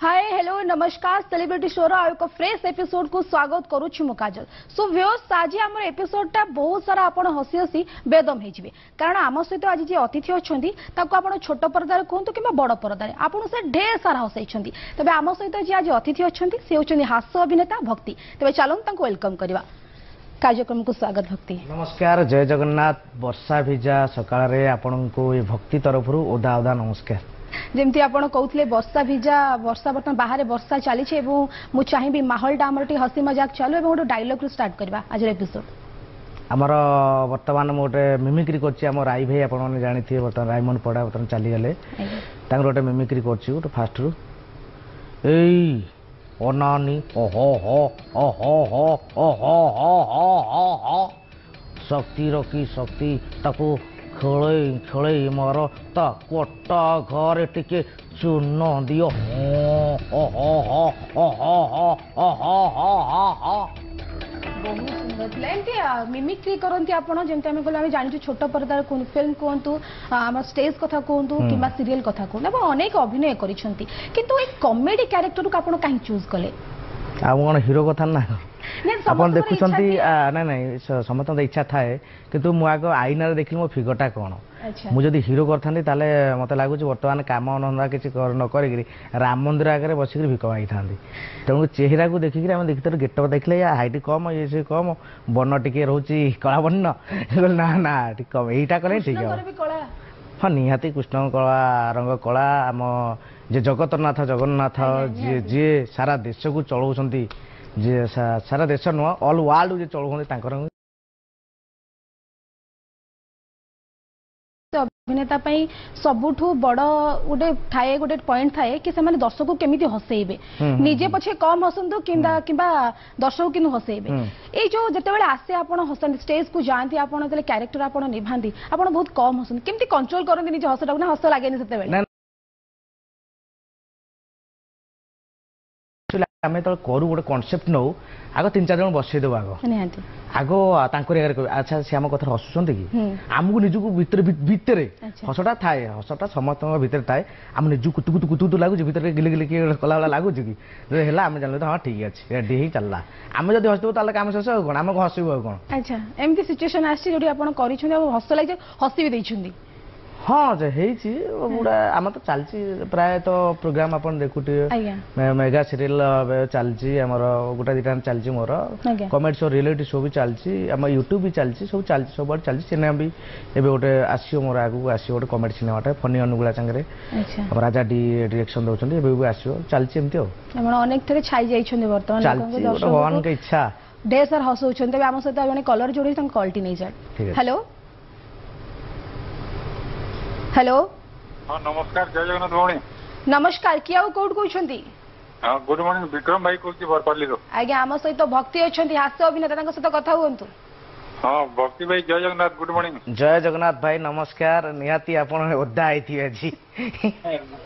Hi hello नमस्कार celebrity show रो एक fresh episode को स्वागत करूछु मु काजल। सो व्यूअर्स आज हमर एपिसोड टा बहुत सारा आपण हसी हसी बेदम हे जिवे कारण आम सहित आज जे अतिथि अछंती ताको आपण छोट पर्दार कहंतु किबा बड़ पर्दार आपण से ढेर सारा हसैछंती। तबे आम सहित जे आज अतिथि अछंती से होछंती हास्य अभिनेता भक्ति। तबे चलन ताको वेलकम करबा कार्यक्रम को स्वागत भक्ति। नमस्कार जय जगन्नाथ। वर्षा भिजा सकाळ रे आपण को ये भक्ति तरफ रु ओदा ओदा नमस्कार। जेमती आपण कहउथले वर्षा भिजा वर्षा बर्तन बाहर वर्षा चली छे एवं मु चाहिबी माहौल आमर टी हसी मजाक चालू एवं गोटे डायलॉग रु स्टार्ट करबा आज एपिसोड। आमर वर्तमान मोटे मिमिक्री करछि हमर राई भाई आपण माने जानिथिए वर्तमान रायमन पडा वर्तमान चली गले तांगर गोटे मिमिक्री करछि गोटे फास्ट रु एई ओनानी ओ हो हो ओ हो हो ओ हो हो हो हो शक्ति रखी शक्ति ताको खेले खेले मार ता कोटा घर टिके चून दियो बहुत सुंदर एमती मिमिक्री करती आपड़ जमी आम कहले जानी छोट पर्दार फिल्म कहतु आम स्टेज कथा कहतु कि सीरियल कथा कहतु अनेक अभिनय कर कॉमेडी कैरेक्टर को आप कहीं चूज कले कौन हिरो कथा ना आप देखुं ना ना समस्त इच्छा थाए कि मुझे आईना देख मो फिगरटा कौन मुझे हिरो करती मत लगुच बर्तमान कम धंदा किसी न कर राम मंदिर आगे बसिक भिक मांगी था तेणु चेहरा को देखिक देखते गेटअप देखले हाइट कम ये से कम बन टी रोचे कला बन्न ना ना कम यहीटा कले ठीक है। हाँ निहाती कृष्ण कला रंग कला आम जे जगतनाथ जगन्नाथ जी सारा देश को चलाउछंती जे सारा देश नुह ऑल वर्ल्ड जे चलाउछंती अभिनेता सबुठ बड़ गोटे थाए गोटे पॉइंट थाए कि से दर्शक केमिति हसैबे निजे पछे कम हसंतु किंबा दर्शक किनु हसैबे ए जो जते आसे आपण हसन स्टेज को जानती आपण जते कैरेक्टर आपण निभांती आपण बहुत कम हसन केमिति कंट्रोल करंती निजे हसटा ना हस लागेनी सेते बेले आम तो करू गोटे कनसेप्ट नौ आग 3-4 जन बसई देव आग आगे अच्छा सी आम कथा हसुंट कि आमको निजक भितर हसटा थाए हसटा समस्त भितर थाए आम निज कुतु कुतु कुतु कुतु लगुच भितर गिले गिले किए कला लगुच कि आम जानले हाँ ठीक अच्छे रेडी ही चलला आम जब हसदेव ताले काम शेष कौन आम हसबू कौन। अच्छा एमती सिचुएशन आसी हस लगे हसी भी देछुंदी हाँ गुड़ा आम तो चलती प्राय तो प्रोग्राम आप देखुए मेगा सीरियल चलती आमर गोटा दुटा चलती मोर कॉमेडी शो रियलिटी शो भी चलती आम यूट्यूब भी चलती सब चलती सब चलती सिनेमा भी एवं गोटे आसो मोर आगू आसो गोटे कॉमेडी सिनेमाटे फनी अनुगुला सांगे राजा डी डायरेक्शन दौरान एवं आसो चलती एमती अनेक थे छाई जाइए भगवान की इच्छा ढेर सार हसौन आम सहित जन कलर जोड़ी कॉलिटी नहीं जाए। हेलो हेलो हाँ नमस्कार जय जगन्नाथ भौणी नमस्कार किया कोड कहउछंती गुड मॉर्निंग विक्रम भाई कहूँ बरपाली आज्ञा आम सहित भक्ति अच्छी हास्य अभिनेता सहित कथा हुंतु। हाँ भक्ति भाई जय जगन्नाथ गुड मॉर्निंग जय जगन्नाथ भाई नमस्कार निहाती आपण ओदा आइथि अछि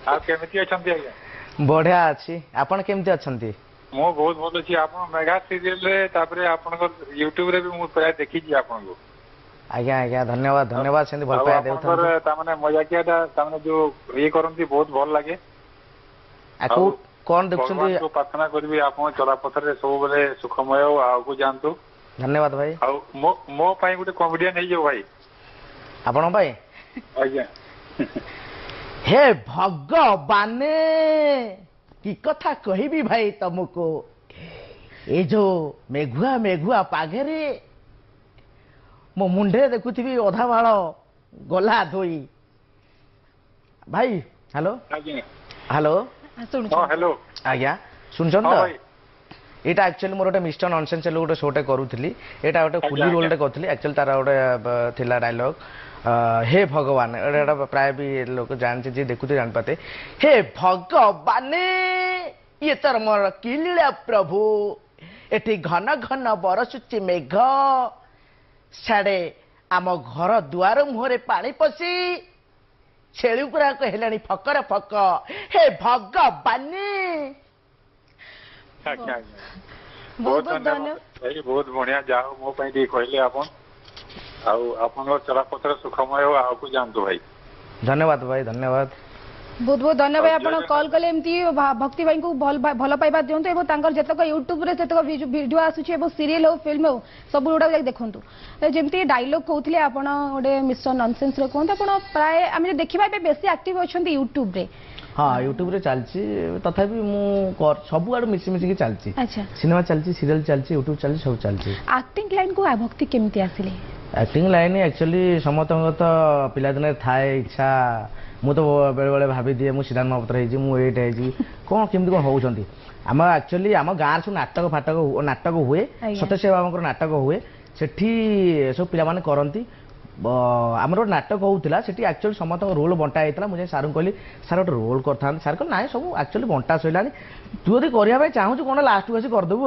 आ केमिति अछंती आज्ञा बढ़िया अछि आपण केमिति अछंती मो बहुत भल अछि आपण मेगा सीरियल रे तापरे आपण को यूट्यूब रे भी मु प्राय देखि छी आपण को आज्ञा आज्ञा धन्यवाद धन्यवाद से भल पाया देउथन तामने मजाकियाटा तामने जो ये करंती बहुत भल लागे आको कोन देखछंती तो प्रार्थना करबी आपण चला पथर रे सब बेले सुखमय आगु जानतु धन्यवाद भाई आ मो पाई गुटे कॉमेडियन हे जो भाई आपण भाई आज्ञा हे भगवान की कथा कहिबी भाई तुमको ए जो मेघुआ मेघुआ पागेरे मो मुंडे देखुथी अधा बाड़ गला धोई भाई हेलो हेलो हेलो आज्ञा सुनछन तो एटा एक्चुअली मोर गोटे मिस्टर नॉनसेंस गोटे शोटे करूथली एटा गोटे फुली रोलटे करूथली एक्चुअली तार गोटे थिला डायलॉग हे भगवान एटा प्राय भी लोक जानते जे देखुते जान पाते हे भगवान ये तर मोर की लीला प्रभु एठी घन घन बरसुची मेघ साड़े आम घर दुआर मुहरे पानी पशी छेली गुरा कहलानी फकर फक हे भगवान बहुत धन्यवाद बहुत बढ़िया जाओ मो कहले आपण चलापथर सुखमय हो आपको जानतु भाई धन्यवाद भाई धन्यवाद बहुत बहुत धन्यवाद आपण कॉल कले एमती भक्ति भाई को भल पाइबा दियंतु एवं तांकर जतक यूट्यूब रे जतक वीडियो आसुची एवं सीरियल हो फिल्म हो सब गुडा जाक देखंतु जेमती डायलॉग कहउथिले आपण ओडे मिस्टर नॉनसेंस रे कोन आपण प्राय हम देखिबा बेसी एक्टिव अछंती यूट्यूब रे हाँ यूट्यूब रे चलची तथापि मु सब आड़ मिसी मिसी चलची अच्छा सिनेमा चलची सीरियल चलची यूट्यूब चलची सब चलची एक्टिंग लाइन को भक्ति केमती आसिले एक्टिंग लाइन एक्चुअली समतंग तो पिला दिन थाए इच्छा मु तो बेले बेले भाभी दिए मु सिद्धांत महापात्र हेजी मु एट हेजी कोन केमती कोन होउछंती आम एक्चुअली आम गाँव सब नाटक हुए सत्यसेव बाबा नाटक हुए सेठी सब पिला माने करंती आमर नाटक होता सेठी एक्चुअली समस्त रोल बंटा होता मुझे सार कहली सार गोटे रोल कर सार कह ना सब एक्चुअली बंटा सैलानी तू यदि करने चाहूँ कौन लास्ट को करदेबू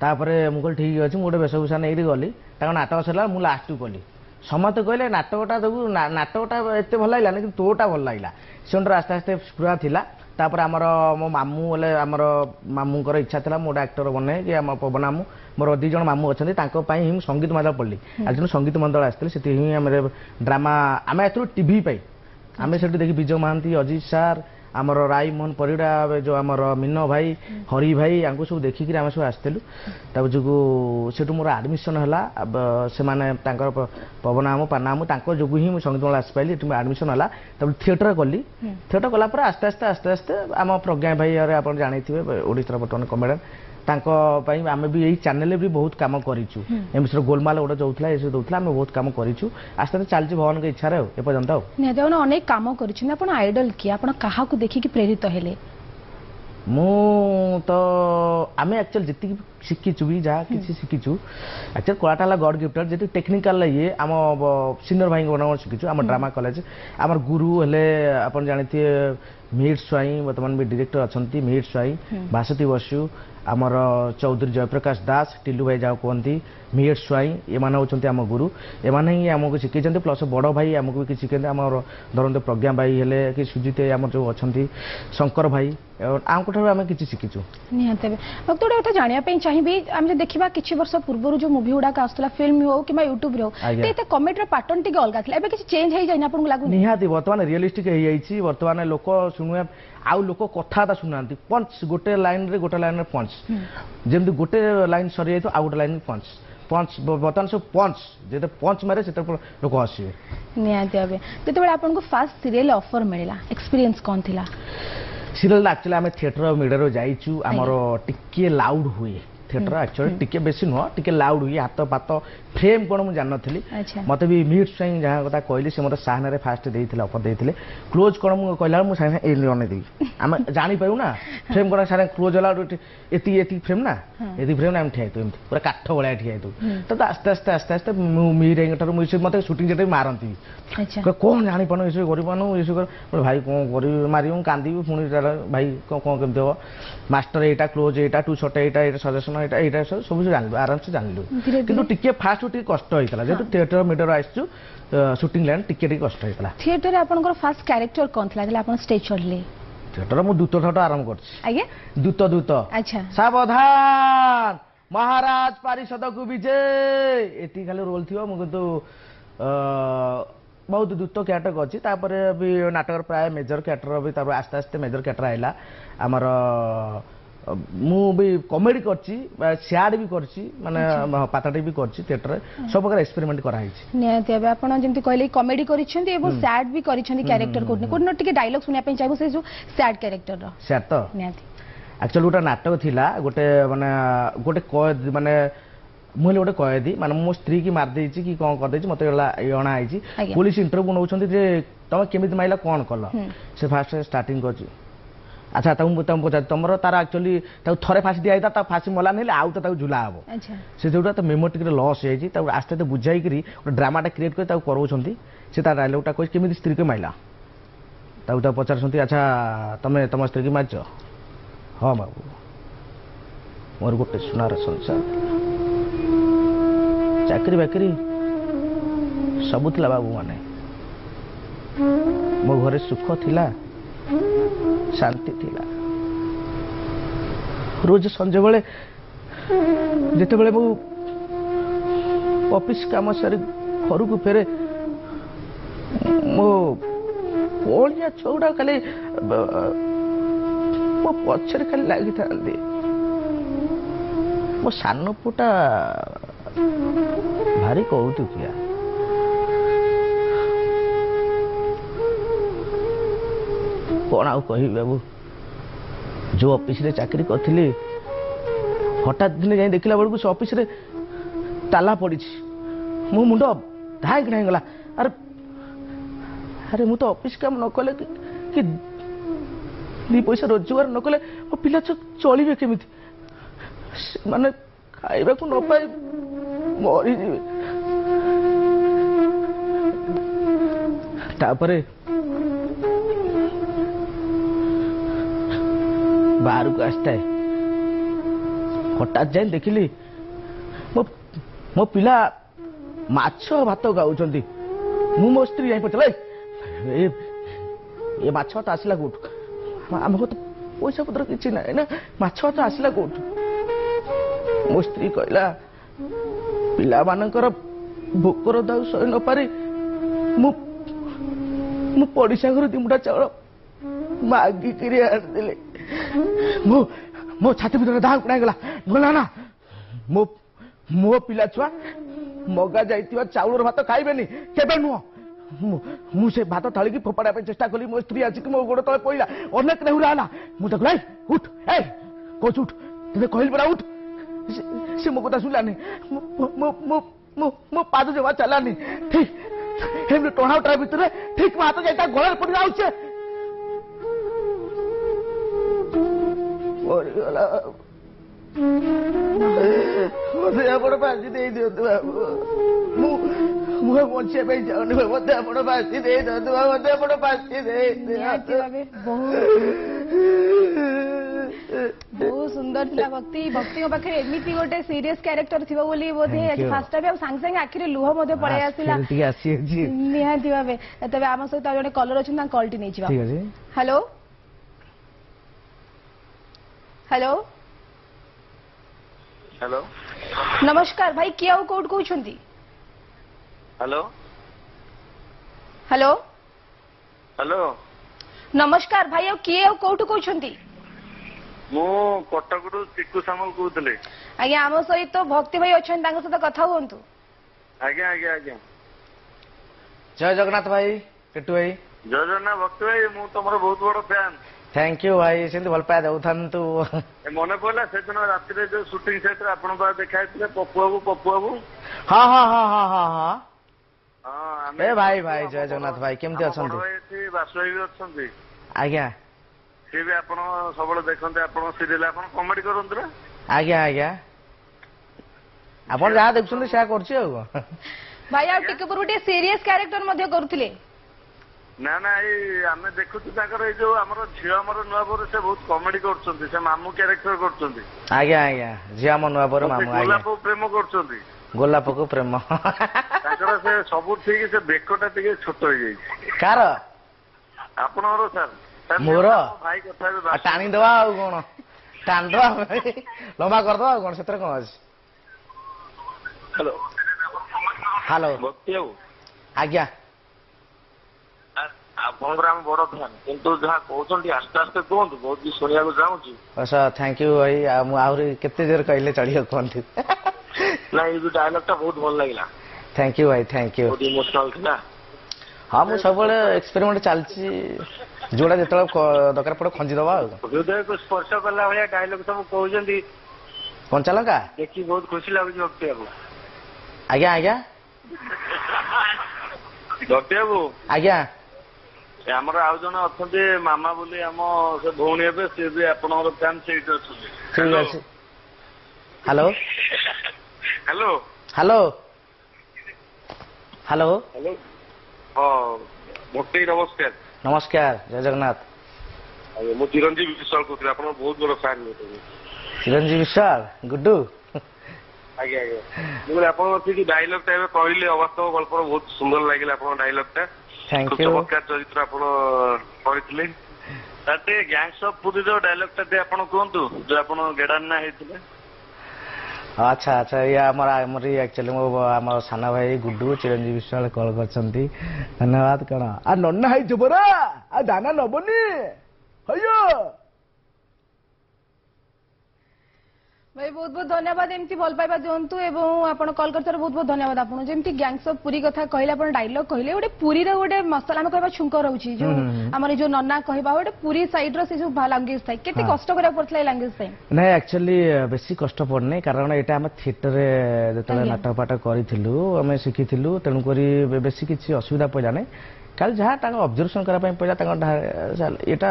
आउे मुझे ठीक अच्छे मुझे वेशभूषा नहीं गली नाटक सरला मुझे लास्ट को कली समस्ते कहले नाटकटा देबू नाटकटा एत भल लगे कि तोटा भल लगे से आस्ते आस्ते स्पृहा था तापर आमर मो मामू बोले आमर मामूर इच्छा था मोटे एक्टर बने कि आम पवन मामू मोर दीज मामू अच्छा ही संगीत मंडल पढ़ी आज संगीत मंडल आसते से आम ड्रामा आम ए टीवी पाई आम से देखी विजय महांती अजित सार आमर राय मोहन परिड़ा जो आमर मीन भाई हरि भाई या सब देखिक आम सब आसलु जो से मोर आडमिशन है से पवन मामू पाना मामू जो ही संगीत मंडल आस पाइली आडमिशन है थिएटर कली थिएटर कलापर आस्ते आस्ते आस्ते आस्ते आम प्रज्ञा भाई आप जानी ओडिशा बर्तमान कमेडियन आम भी यही चैनल भी बहुत कम करूँ एमसी गोलमाल गोटे जो ये दूसरा आम बहुत कम करूँ आस्ते आस्ते चलती भगवान की इच्छा एपर्तंत अनेक कम कर आइडल किए आप क्या देखिक प्रेरित हेले मु तो आम एक्चुअली जी शिखीचु भी जहाँ किसी शिखीचु एक्चुअली कलाटा है गॉड गिफ्टेड जी टेक्निकल ये आम सीनियर भाई को शिखीचु आम ड्रामा कॉलेज आम गुरु हेले आप जानते मिहिर स्वाई बर्तमान भी डायरेक्टर अच्छा मिहिर स्वाई भास्वती बसु आमर चौधरी जयप्रकाश दास टिलू भाई जहाँ कहती मिहिर स्वाई ये होती आम गुरु एमाने ही आमको शिखी प्लस बड़ भाई आमको भी शिखे आम धरते प्रज्ञा भाई हेले कि सुजित आम जो अच्छा शंकर भाई आम आम कि शिखीचु निहत भक्त गोटे कथा जानापी चाहिए आम देखा किसी वर्ष पूर्व जो मुवी गुड़ाक आसूला फिल्म हो कि यूट्यूब रे हो कमेडी पैटर्न टी अलग था एवं किसी चेंज हो जाए आपको लगुनि निहाती बर्तमान रियलिस्टिक हो बर्तमान लोक शुणुआ आउ लोक कथा शुणुना पंच गोटे लाइन रे पंच जमी गोटे लाइन सरी जाए आउ गोटे लाइन पंच पंच बर्तमान सब पंच जो पंच मारे से लोक हसवे निहती जो आपको फास्ट सीरियल ऑफर मिला एक्सपीरियंस कौन थी सीरियल एक्चुअली आम थिएटर मीडिया जाइचु आमर टिके लाउड हुए थिएटर एक्चुअली टिके बेसी नुह टिके लाउड हुए हाथ पात फ्रेम कौन मुझे जानी मत भी मिहिर स्वाई जहाँ कथा कहली से मतलब साहना फास्ट देते ऑफर देते क्लोज कौन मुझे कहला मुझे साहने अनेदेवी आम जापर ना फ्रेम कौन सारे क्लोज होला ये फ्रेम ना ये फ्रेम आम ठिया एमती पूरा काठ भाया ठिया तो आस्ते आस्ते आस्ते आस्ते मिहिर मुझे मत सुटिंग जेटे मारती कौन जापार ये कर ये कर भाई कौन कर मार कांदी पुणी भाई कौन केमती हम मास्टर यहाँ क्लोज यहाँ टू शॉट यहाँ सजेसन यहाँ सब जान आराम से जानलु कि टिके फास्ट टे कष्ट होता जेहतु थिएटर मीडिया आसचु शूटिंग लाइन टिके कष्ट होता थिएटर आपन फास्ट कैरेक्टर कौन था स्टेज चढ़ले थिएटर मु दूत ठाट आरंभ कर दूत दूत अच्छा सावधान महाराज पारिषद को विजय एति खाली रोल थी मुझे बहुत दूत क्यारेक्टर अच्छी भी नाटक प्राय मेजर क्यारेक्टर भी आस्ते आस्ते मेजर क्यारेक्टर आइला आमर मु भी कॉमेडी करची सैड भी करची माने पाताटी भी करची थिएटर सब प्रकार एक्सपेरिमेंट करा हिची नियति अब आपण जेंति कहले कॉमेडी करिछन्ती एवं सैड भी करिछन्ती कैरेक्टर कोन टिके डायलॉग सुनिया पे चाहबो से जो सैड कैरेक्टर रो सैड तो नियति एक्चुअली गोटे नाटक थिला गोटे माने गोटे कैद माने मुझे गोटे कैदी माने मो स्त्री की मार देछि कि कोन कर देछि मते अणा आइछि पुलिस इंटरव्यू नौछन्ती जे तमे केमिति माइला कोन कल से फास्ट स्टार्टिंग करछि अच्छा तुम पचार तुम तार एक्चुअली थे फाँसी दिया था फाँसी मला नहीं आउ तो झुला हम से जो तो मेमोरी टिके लस हो आस्ते आस्ते बुझाई गोटे ड्रामाटा क्रिएट कर कराऊँच से डायलॉगटा कह केमी स्त्री को माइला पचार अच्छा तुम तुम स्त्री की मारच हाँ बाबू मोर गोटे सुनार संसार चाकरी बाकरी सबू थिला बाबू माने मो घरे सुख थिला शांति थिला रोज संजे बेले जिते बेले मु ऑफिस काम सारी घर को फेरे मो बलिया छुआ खाली मो पछरे खाली लगी था मो सान पुटा भारी कहतु किया कौन आउ कह बाबू जो ऑफिस रे चाकरी करी हठात दिन जाई देखला बेलू से ऑफिस रे ताला पड़ी मो मुंड धाई कि गला अरे अरे मु तो ऑफिस काम न कले कि दी पैसा रोजगार न कले मो पिला चलिबे केमिति माने खाइबा को न पाए मरी जीवे तापरे बाहर को आसता है हठात जाए देखिली मो पिला माछ भात गाउछंती मु मो स्त्री जाई पचले ए माछ तो आसला कोठ आम तो पैसा पत्र किछि ना ना माछ तो आसला कोठ मो स्त्री कहला पिला मानकर भोकर दाउ सही न पारी मु मु पड़िसा घर दिमुटा चाउल मागी किरी आर देले मो मो छाती भीतर दाग पड़ा गला गला ना मो मो पिला छुआ मगा जाइतिवा चाउलर भात खाइबेनी केबे नुह मु से भात थाली की फोपाड़ा पे चेष्टा कली मो स्त्री आछि कि मो गोड़ तले पइला अनेक नेहुरा आला मु त गलाई उठ ए कोच उठ ते कहल बड़ा उठ से मो कथा सुलानी मो मो मो मो पाद जवा चलानी ठीक हेम टोना उठा भीतर ठीक मो हाथ जाइता गळर पड़ जाउछे मरीगला मत आपण फांसी दे दियंतु बाबू मुझे बचे पे जाऊनी मत आपण फांसी दे दियंतु मत आपण फांसी दे बहुत सुंदर थिला भक्ति भक्ति पाखे एमिति गोटे सीरियस कैरेक्टर थिबो बोली बोधे आज फास्ट टाइम सांग सांग आखिरे लुह मधे पड़े आसिला निहाती भाबे तबे आम सहित जने कलर अछि ना कॉलटी नै छिबा ठीक अछि हेलो हेलो हेलो नमस्कार भाई किया कोड कहउछंती हेलो हेलो हेलो नमस्कार भाई किए कोठु कहउछंती मु कटकरू चिकू सामल कहउतले आज्ञा आम सहित भक्ति भाई अछन तांग सहित कथा हुंतु आज्ञा आज्ञा आज्ञा जय जगन्नाथ भाई टिटू भाई जय जगन्नाथ भक्ति भाई मु तमरो बहुत बड़ फैन थैंक यू भाई सेंति भल पाए दउथांतु मन पड़ला से दिन राति रे जो शूटिंग सेट रे आपण बा देखाइतले पप्पू बाबू हां हां हां हां हां हां हां ए भाई भाई जय जगन्नाथ भाई केमति अछंती भाई बासुई भी अछंती आज्ञा से भी आपण सबले देखंते आपण सीरियल आपण कॉमेडी करंत रे आज्ञा आज्ञा आपण जहा देखछन से करछि आ भाई आ टिके पुरुटे सीरियस कैरेक्टर मध्ये करथिले ना ना ये आम देखु जो आम झील आम नुआ बोर से बहुत कॉमेडी कर से मामू कैरेक्टर कर आज्ञा आज्ञा झील आम नुआ बोर मामू गोलाप प्रेम कर गोलाप को प्रेम से सब ठीक से बेकटा टे छोट हो जाए कार आपण सर मोर भाई कथा टाणी दवा कौन टाण दवा लंबा करदवा कौन से कौन अच्छे हेलो हेलो भक्ति बाबू आज्ञा आपंकर आम बड़ फैन किंतु जहाँ कहते आस्ते आस्ते कहतु बहुत भी शुणा चाहूँगी अच्छा थैंक यू भाई आहरी केते जोर कहले चढ़ियो कहतु ना ये डायलॉग टा बहुत भल लगिला थैंक यू भाई थैंक यू बहुत इमोशनल थिला हाँ मु सब एक्सपेरिमेंट चलची जोड़ा जो दरकार पड़े खंजी दवा हृदय को स्पर्श कला भाया डायलॉग सब कहते कंचा लंका देखी बहुत खुशी लगुच भक्ति बाबू आज्ञा आज्ञा भक्ति बाबू आज्ञा आमर आउ जन अच्छा मामा बोली आम से भौणी हे सी भी आपंकर फैन से ठीक अच्छे hello hello hello hello hello हाँ भक्ति नमस्कार नमस्कार जय जगन्नाथ मु चिरंजीव विश्वाल कहते आप बहुत बड़ फैन चिरंजीव विश्वाल गुड्डू आज्ञा आज्ञा मुझे आप डायलॉग टा कहले अवास्तव गल्प बहुत सुंदर लगे आप डायलॉग टा थैंक यू चमत्कार चरित्र आपते गैंग्स ऑफ पुरी जो डायलॉग टा आप कहतु जो आप गेडान्ना होते ଆଚ୍ଛା ଆଚ୍ଛା ଇଏ ଆମର ଆକ୍ଚୁଆଲି ମୋ ଆମର ସାନ ଭାଇ ଗୁଡୁ ଚିରଞ୍ଜୀବ ବିଶ୍ୱାଳ କଲ୍ କରିଛନ୍ତି ଧନ୍ୟବାଦ କଣ ଆ ନନା ହେଇଛୁ ପରା ଆ ଦାନା ନବନି ହଇଓ ଭାଇ ବହୁତ ବହୁତ ଧନ୍ୟବାଦ ଏମିତି ଭଲ ପାଇବା ଦିଅନ୍ତୁ ଏବଂ ଆପଣ କଲ୍ କରିଥିବାରୁ ବହୁତ ବହୁତ ଧନ୍ୟବାଦ ଆପଣଙ୍କୁ ଯେମିତି ଗ୍ୟାଙ୍ଗସ୍ ଅଫ୍ ପୁରୀ କଥା କହିଲେ ଆପଣ ଡାଇଲଗ କହିଲେ ଗୋଟେ ପୁରୀର ଗୋଟେ ମସଲା ଆମେ କହିବା ଛୁଙ୍କ ରହୁଛି ଯୋଉ ଆମର ଯୋଉ ନନା କହିବା ଗୋଟେ ପୁରୀ ସାଇଡର ସେ ଯୋଉ ଲାଙ୍ଗୁଏଜ ଥାଏ କେତେ କଷ୍ଟ କରିବାକୁ ପଡିଥିଲା ଏ ଲାଙ୍ଗୁଏଜ ପାଇଁ ନାଇଁ ଆକ୍ଚୁଆଲି ବେଶୀ କଷ୍ଟ ପଡୁନି କାରଣ ଏଇଟା ଆମେ ଥିଏଟରରେ ଯେତେବେଳେ ନାଟକ ପାଠ କରିଥିଲୁ ଆମେ ଶିଖିଥିଲୁ ତେଣୁକରି ବେଶୀ କିଛି ଅସୁବିଧା ପଡ଼ିଲା ନାହିଁ ଖାଲି ଯାହା ତାଙ୍କ ଅବଜର୍ଭେସନ କରିବା ପାଇଁ ପଡ଼ିଲା ତାଙ୍କ ଏଇଟା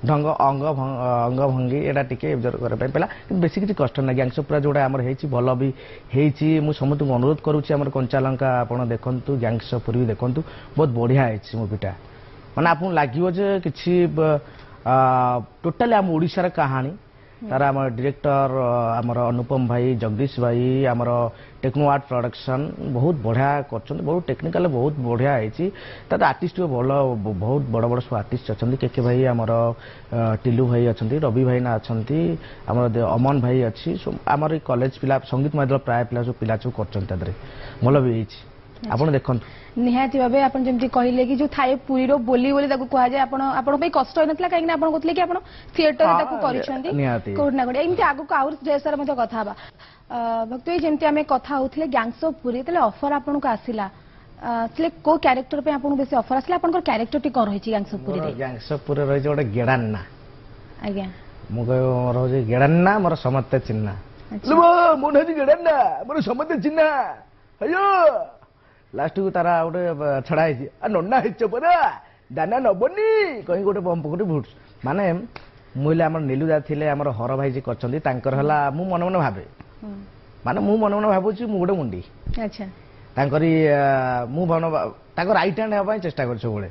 ଢଙ୍ଗ ଅଙ୍ଗ ଭଙ୍ଗୀ ଏଇଟା ଟିକେ ଅବଜର୍ଭ କରିବା ପାଇଁ ପଡ଼ିଲା କିନ୍ତୁ ବେଶୀ କିଛି କଷ୍ଟ ନାହିଁ ଗ୍ୟାଙ୍ଗସ୍ ଅଫ୍ ପୁରୀ ଯୋଉଟା ଆମର ହେଇଛି ଭଲ ବି ହେଇଛି ମୁଁ ସମସ୍ତଙ୍କୁ ଅନୁରୋଧ କରୁଛି ଆମର କଞ୍ଚାଲଙ୍କା ଆପଣ ଦେଖନ୍ତୁ ଗ୍ୟାଙ୍ଗସ୍ ଅଫ୍ ପୁରୀ ବି ଦେଖନ୍ତୁ ବହୁତ ବଢ଼ିଆ ହେଇଛି ମୁଭିଟା ମାନେ ଆପଣଙ୍କୁ ଲାଗିବ ଯେ କିଛି ଟୋଟାଲି ଆମ ଓଡ଼ିଶାର କାହାଣୀ ତାର ଆମର ଡିରେକ୍ଟର ଆମର ଅନୁପମ ଭାଇ ଜଗଦୀଶ ଭାଇ ଆମର ଟେକ୍ନୋ ଆର୍ଟ ପ୍ରଡକ୍ସନ ବହୁତ ବଢ଼ିଆ କରୁଛନ୍ତି ବହୁତ ଟେକ୍ନିକାଲ ବହୁତ ବଢ଼ିଆ ହେଇଛି ତାର ଆର୍ଟିଷ୍ଟ ଭଲ ବହୁତ ବଡ଼ ବଡ଼ ସବୁ ଆର୍ଟିଷ୍ଟ ଅଛନ୍ତି କେ ଭାଇ ଆମର ଟିଲୁ ଭାଇ ଅଛନ୍ତି ରବି ଭାଇନା ଅଛନ୍ତି ଆମର ଅମନ ଭାଇ ଅଛି ଆମର ଏଇ କଲେଜ ପିଲା ସଙ୍ଗୀତ ମହାବିଦ୍ୟାଳୟ ପ୍ରାୟ ପିଲା ସବୁ କରୁଛନ୍ତି ତା ଦେହରେ ଭଲ ବି ହେଇଛି ଆପଣ ଦେଖନ୍ତୁ ନିହାତି ଭାବେ ଆପଣ ଯେମିତି କହିଲେ କି ଯୋଉ ଥାଏ ପୁରୀର ବୋଲି ବୋଲି ତାକୁ କୁହାଯାଏ ଆପଣଙ୍କ ପାଇଁ କଷ୍ଟ ହୋଇନଥିଲା କାହିଁକି ନା ଆପଣ କହୁଥିଲେ କି ଆପଣ ଥିଏଟରରେ ତାକୁ କରିଛନ୍ତି କୋଉଠି ନା କୋଉଠି ଏମିତି ଆଗକୁ ଆହୁରି ଢେର ସାରା ମଧ୍ୟ କଥା ହେବା ଭକ୍ତି ଭାଇ ଯେମିତି ଆମେ କଥା ହଉଥିଲେ ଗ୍ୟାଙ୍ଗସ୍ ଅଫ୍ ପୁରୀ ଯେତେବେଳେ ଅଫର ଆପଣଙ୍କୁ ଆସିଲା ତାହେଲେ କୋଉ କ୍ୟାରେକ୍ଟର ପାଇଁ ଆପଣଙ୍କୁ ବେଶୀ ଅଫର ଆସିଲା ଆପଣଙ୍କର କ୍ୟାରେକ୍ଟରଟି କଣ ରହିଛି ଗ୍ୟାଙ୍ଗସ୍ ଅଫ୍ ପୁରୀରେ ଗ୍ୟାଙ୍ଗସ୍ ଅଫ୍ ପୁରୀରେ ରହିଛି ଗୋଟେ ଗେଡାନ୍ନା ଆଜ୍ଞା ମୁଁ କହିବ ମୋର ହଉଛି ଗେଡାନ୍ନା ମୋର ସମସ୍ତେ ଚିହ୍ନା ମୋ ହଉଛି ଗେଡାନ୍ନା ମୋର ସମସ୍ତେ ଚିହ୍ନା ଆಯ್ಯೋ ଲାଷ୍ଟକୁ ତାର ଗୋଟେ ଛଡା ହେଇଛି ନନା ହେଇଛ ପରା ଦାନା ନବନି କହି ଗୋଟେ ପକଡ଼ି ଭୁଟ ମାନେ ମୁଁ ହେଲେ ଆମର ନୀଲୁଦା ଥିଲେ ଆମର ହର ଭାଇ ଯିଏ କରିଛନ୍ତି ତାଙ୍କର ହେଲା ମୁଁ ମନେ ମନେ ଭାବେ ମାନେ ମୁଁ ମନେ ମନେ ଭାବୁଛି ମୁଁ ଗୋଟେ ମୁଣ୍ଡି ତାଙ୍କରି ମୁଁ ତାଙ୍କ ରାଇଟ୍ ହ୍ୟାଣ୍ଡ ହେବା ପାଇଁ ଚେଷ୍ଟା କରେ ସବୁବେଳେ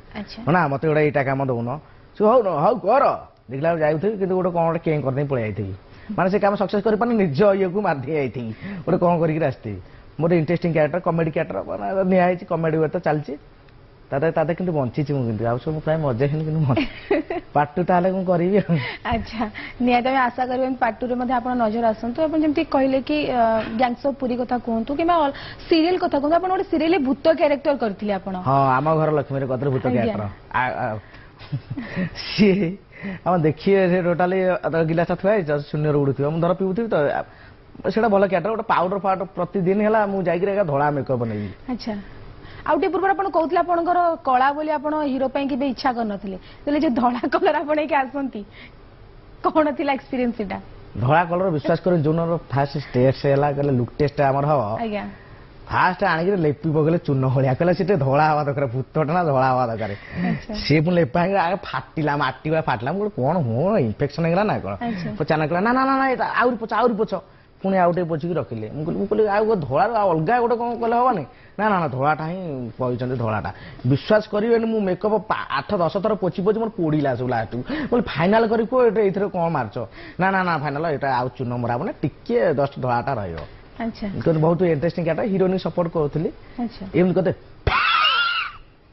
ନା ମତେ ଗୋଟେ ଏଇଟା କାମ ଦଉନ ସେ ହଉ କର ଦେଖିଲା ବେଳକୁ ଯାଇଥିବି କିନ୍ତୁ ଗୋଟେ କଣ ଗୋଟେ କେଁ କରିଦେଇ ପଳେଇ ଯାଇଥିବି ମାନେ ସେ କାମ ସକ୍ସେସ୍ କରିପାରୁନି ନିଜ ଇଏକୁ ମାରିଦେଇ ଯାଇଥିବି ଗୋଟେ କଣ କରିକି ଆସିଥିବି ମୋର ଇଣ୍ଟରେଷ୍ଟିଂ କ୍ୟାରେକ୍ଟର କମେଡି କ୍ୟାରେକ୍ଟର ନିଆ ହେଇଛି କମେଡି ୱେ ତ ଚାଲିଛି ତାদের କିନ୍ତୁ ବଞ୍ଚିଛି ମୁଁ କିନ୍ତୁ ଆଉ ସବୁ ପ୍ରାୟ ମଜା ହେଇନି କିନ୍ତୁ ପାର୍ଟ 2 ତାହେଲେ ମୁଁ କରିବି ଆଚ୍ଛା ନିହାତି ଆମେ ଆଶା କରିବୁ ପାର୍ଟ 2 ରେ ମଧ୍ୟ ଆପଣ ନଜର ଆସନ୍ତୁ ଆପଣ ଯେମିତି କହିଲେ କି ଗ୍ୟାଙ୍ଗସ୍ ଅଫ୍ ପୁରୀ କଥା କୁହନ୍ତୁ କିମ୍ବା ସିରିଏଲ କଥା କୁହନ୍ତୁ ଆପଣ ଗୋଟେ ସିରିଏଲରେ ଭୂତ କ୍ୟାରେକ୍ଟର କରିଥିଲେ ଆପଣ ହଁ ଆମ ଘର ଲକ୍ଷ୍ମୀରେ କତରେ ଭୂତ କ୍ୟାରେକ୍ଟର ସିଏ ଆମ ଦେଖିବେ ସେ ଟୋଟାଲି ଗିଲାସ ଥୁଆ ହେଇଛି ଶୂନ୍ୟରୁ ଉଡୁଥିବ ମୁଁ ଧର ପିଉଥିବି ତ ସେଟା ଭଲ କ୍ୟାରେକ୍ଟର ଗୋଟେ ପାଉଡର ପ୍ରତିଦିନ ହେଲା ମୁଁ ଯାଇକି ଧଳା ମେକଅପ୍ ବନେଇବି ଆଚ୍ଛା ଆଉ ଟିକେ ପୂର୍ବରୁ ଆପଣ କହୁଥିଲେ ଆପଣଙ୍କର କଳା ବୋଲି ଆପଣ ହିରୋ ପାଇଁ କେବେ ଇଚ୍ଛା କରିନଥିଲେ ତାହେଲେ ଯୋଉ ଧଳା କଲର ଆପଣ ନେଇକି ଆସନ୍ତି କଣ ଥିଲା ଏକ୍ସପିରିଏନ୍ସ ସେଟା ଧଳା କଲର ବିଶ୍ୱାସ କରି ଯୋଉନର ଫାଷ୍ଟ ଟେଷ୍ଟ ହେଲା କହିଲେ ଲୁକ୍ ଟେଷ୍ଟ ଆମର ହବ ଆଜ୍ଞା ଫାଷ୍ଟ ଆଣିକି ଲେପି ପକେଇଲେ ଚୂନ ଭଳିଆ କହିଲେ ସେଟା ଧଳା ହବା ଦରକାର ଭୂତଟା ନା ଧଳା ହବା ଦରକାର ସିଏ ପୁଣି ଲେପା ହେଇକି ଆଗେ ଫାଟିଲା ମାଟି ଭଳିଆ ଫାଟିଲା ମୁଁ କଣ ହୁଅ ଇନଫେକ୍ସନ ହେଇଗଲା ନା କଣ ପଚାନା କହିଲା ନା ନା ନା ଆହୁରି ପଛ ପୁଣି ଆଉ ଟିକେ ପୋଛିକି ରଖିଲେ ମୁଁ କହିଲି ଆଉ ଧଳା ଅଲଗା ଗୋଟେ କଣ କଲେ ହବନି ନା ନା ନା ଧଳାଟା ହିଁ କହିଛନ୍ତି ଧଳାଟା ବିଶ୍ୱାସ କରିବେନି ମୁଁ ମେକଅପ୍ 8-10 ଥର ପୋଛି ମୋର ପୋଡ଼ିଲା ସବୁ ଲାଷ୍ଟକୁ କହିଲି ଫାଇନାଲ କରି କୁହ ଏଇଥିରେ କଣ ମାରିଛ ନା ନା ନା ଫାଇନାଲ ଏଇଟା ଆଉ ଚୂନ ମରା ହବନି ଟିକେ ଜଷ୍ଟ ଧଳାଟା ରହିବ ବହୁତ ଇଣ୍ଟରେଷ୍ଟିଂ କ୍ୟାରେକ୍ଟର ହିରୋଇନ୍ ସପୋର୍ଟ କରୁଥିଲି ଏମିତି କଥା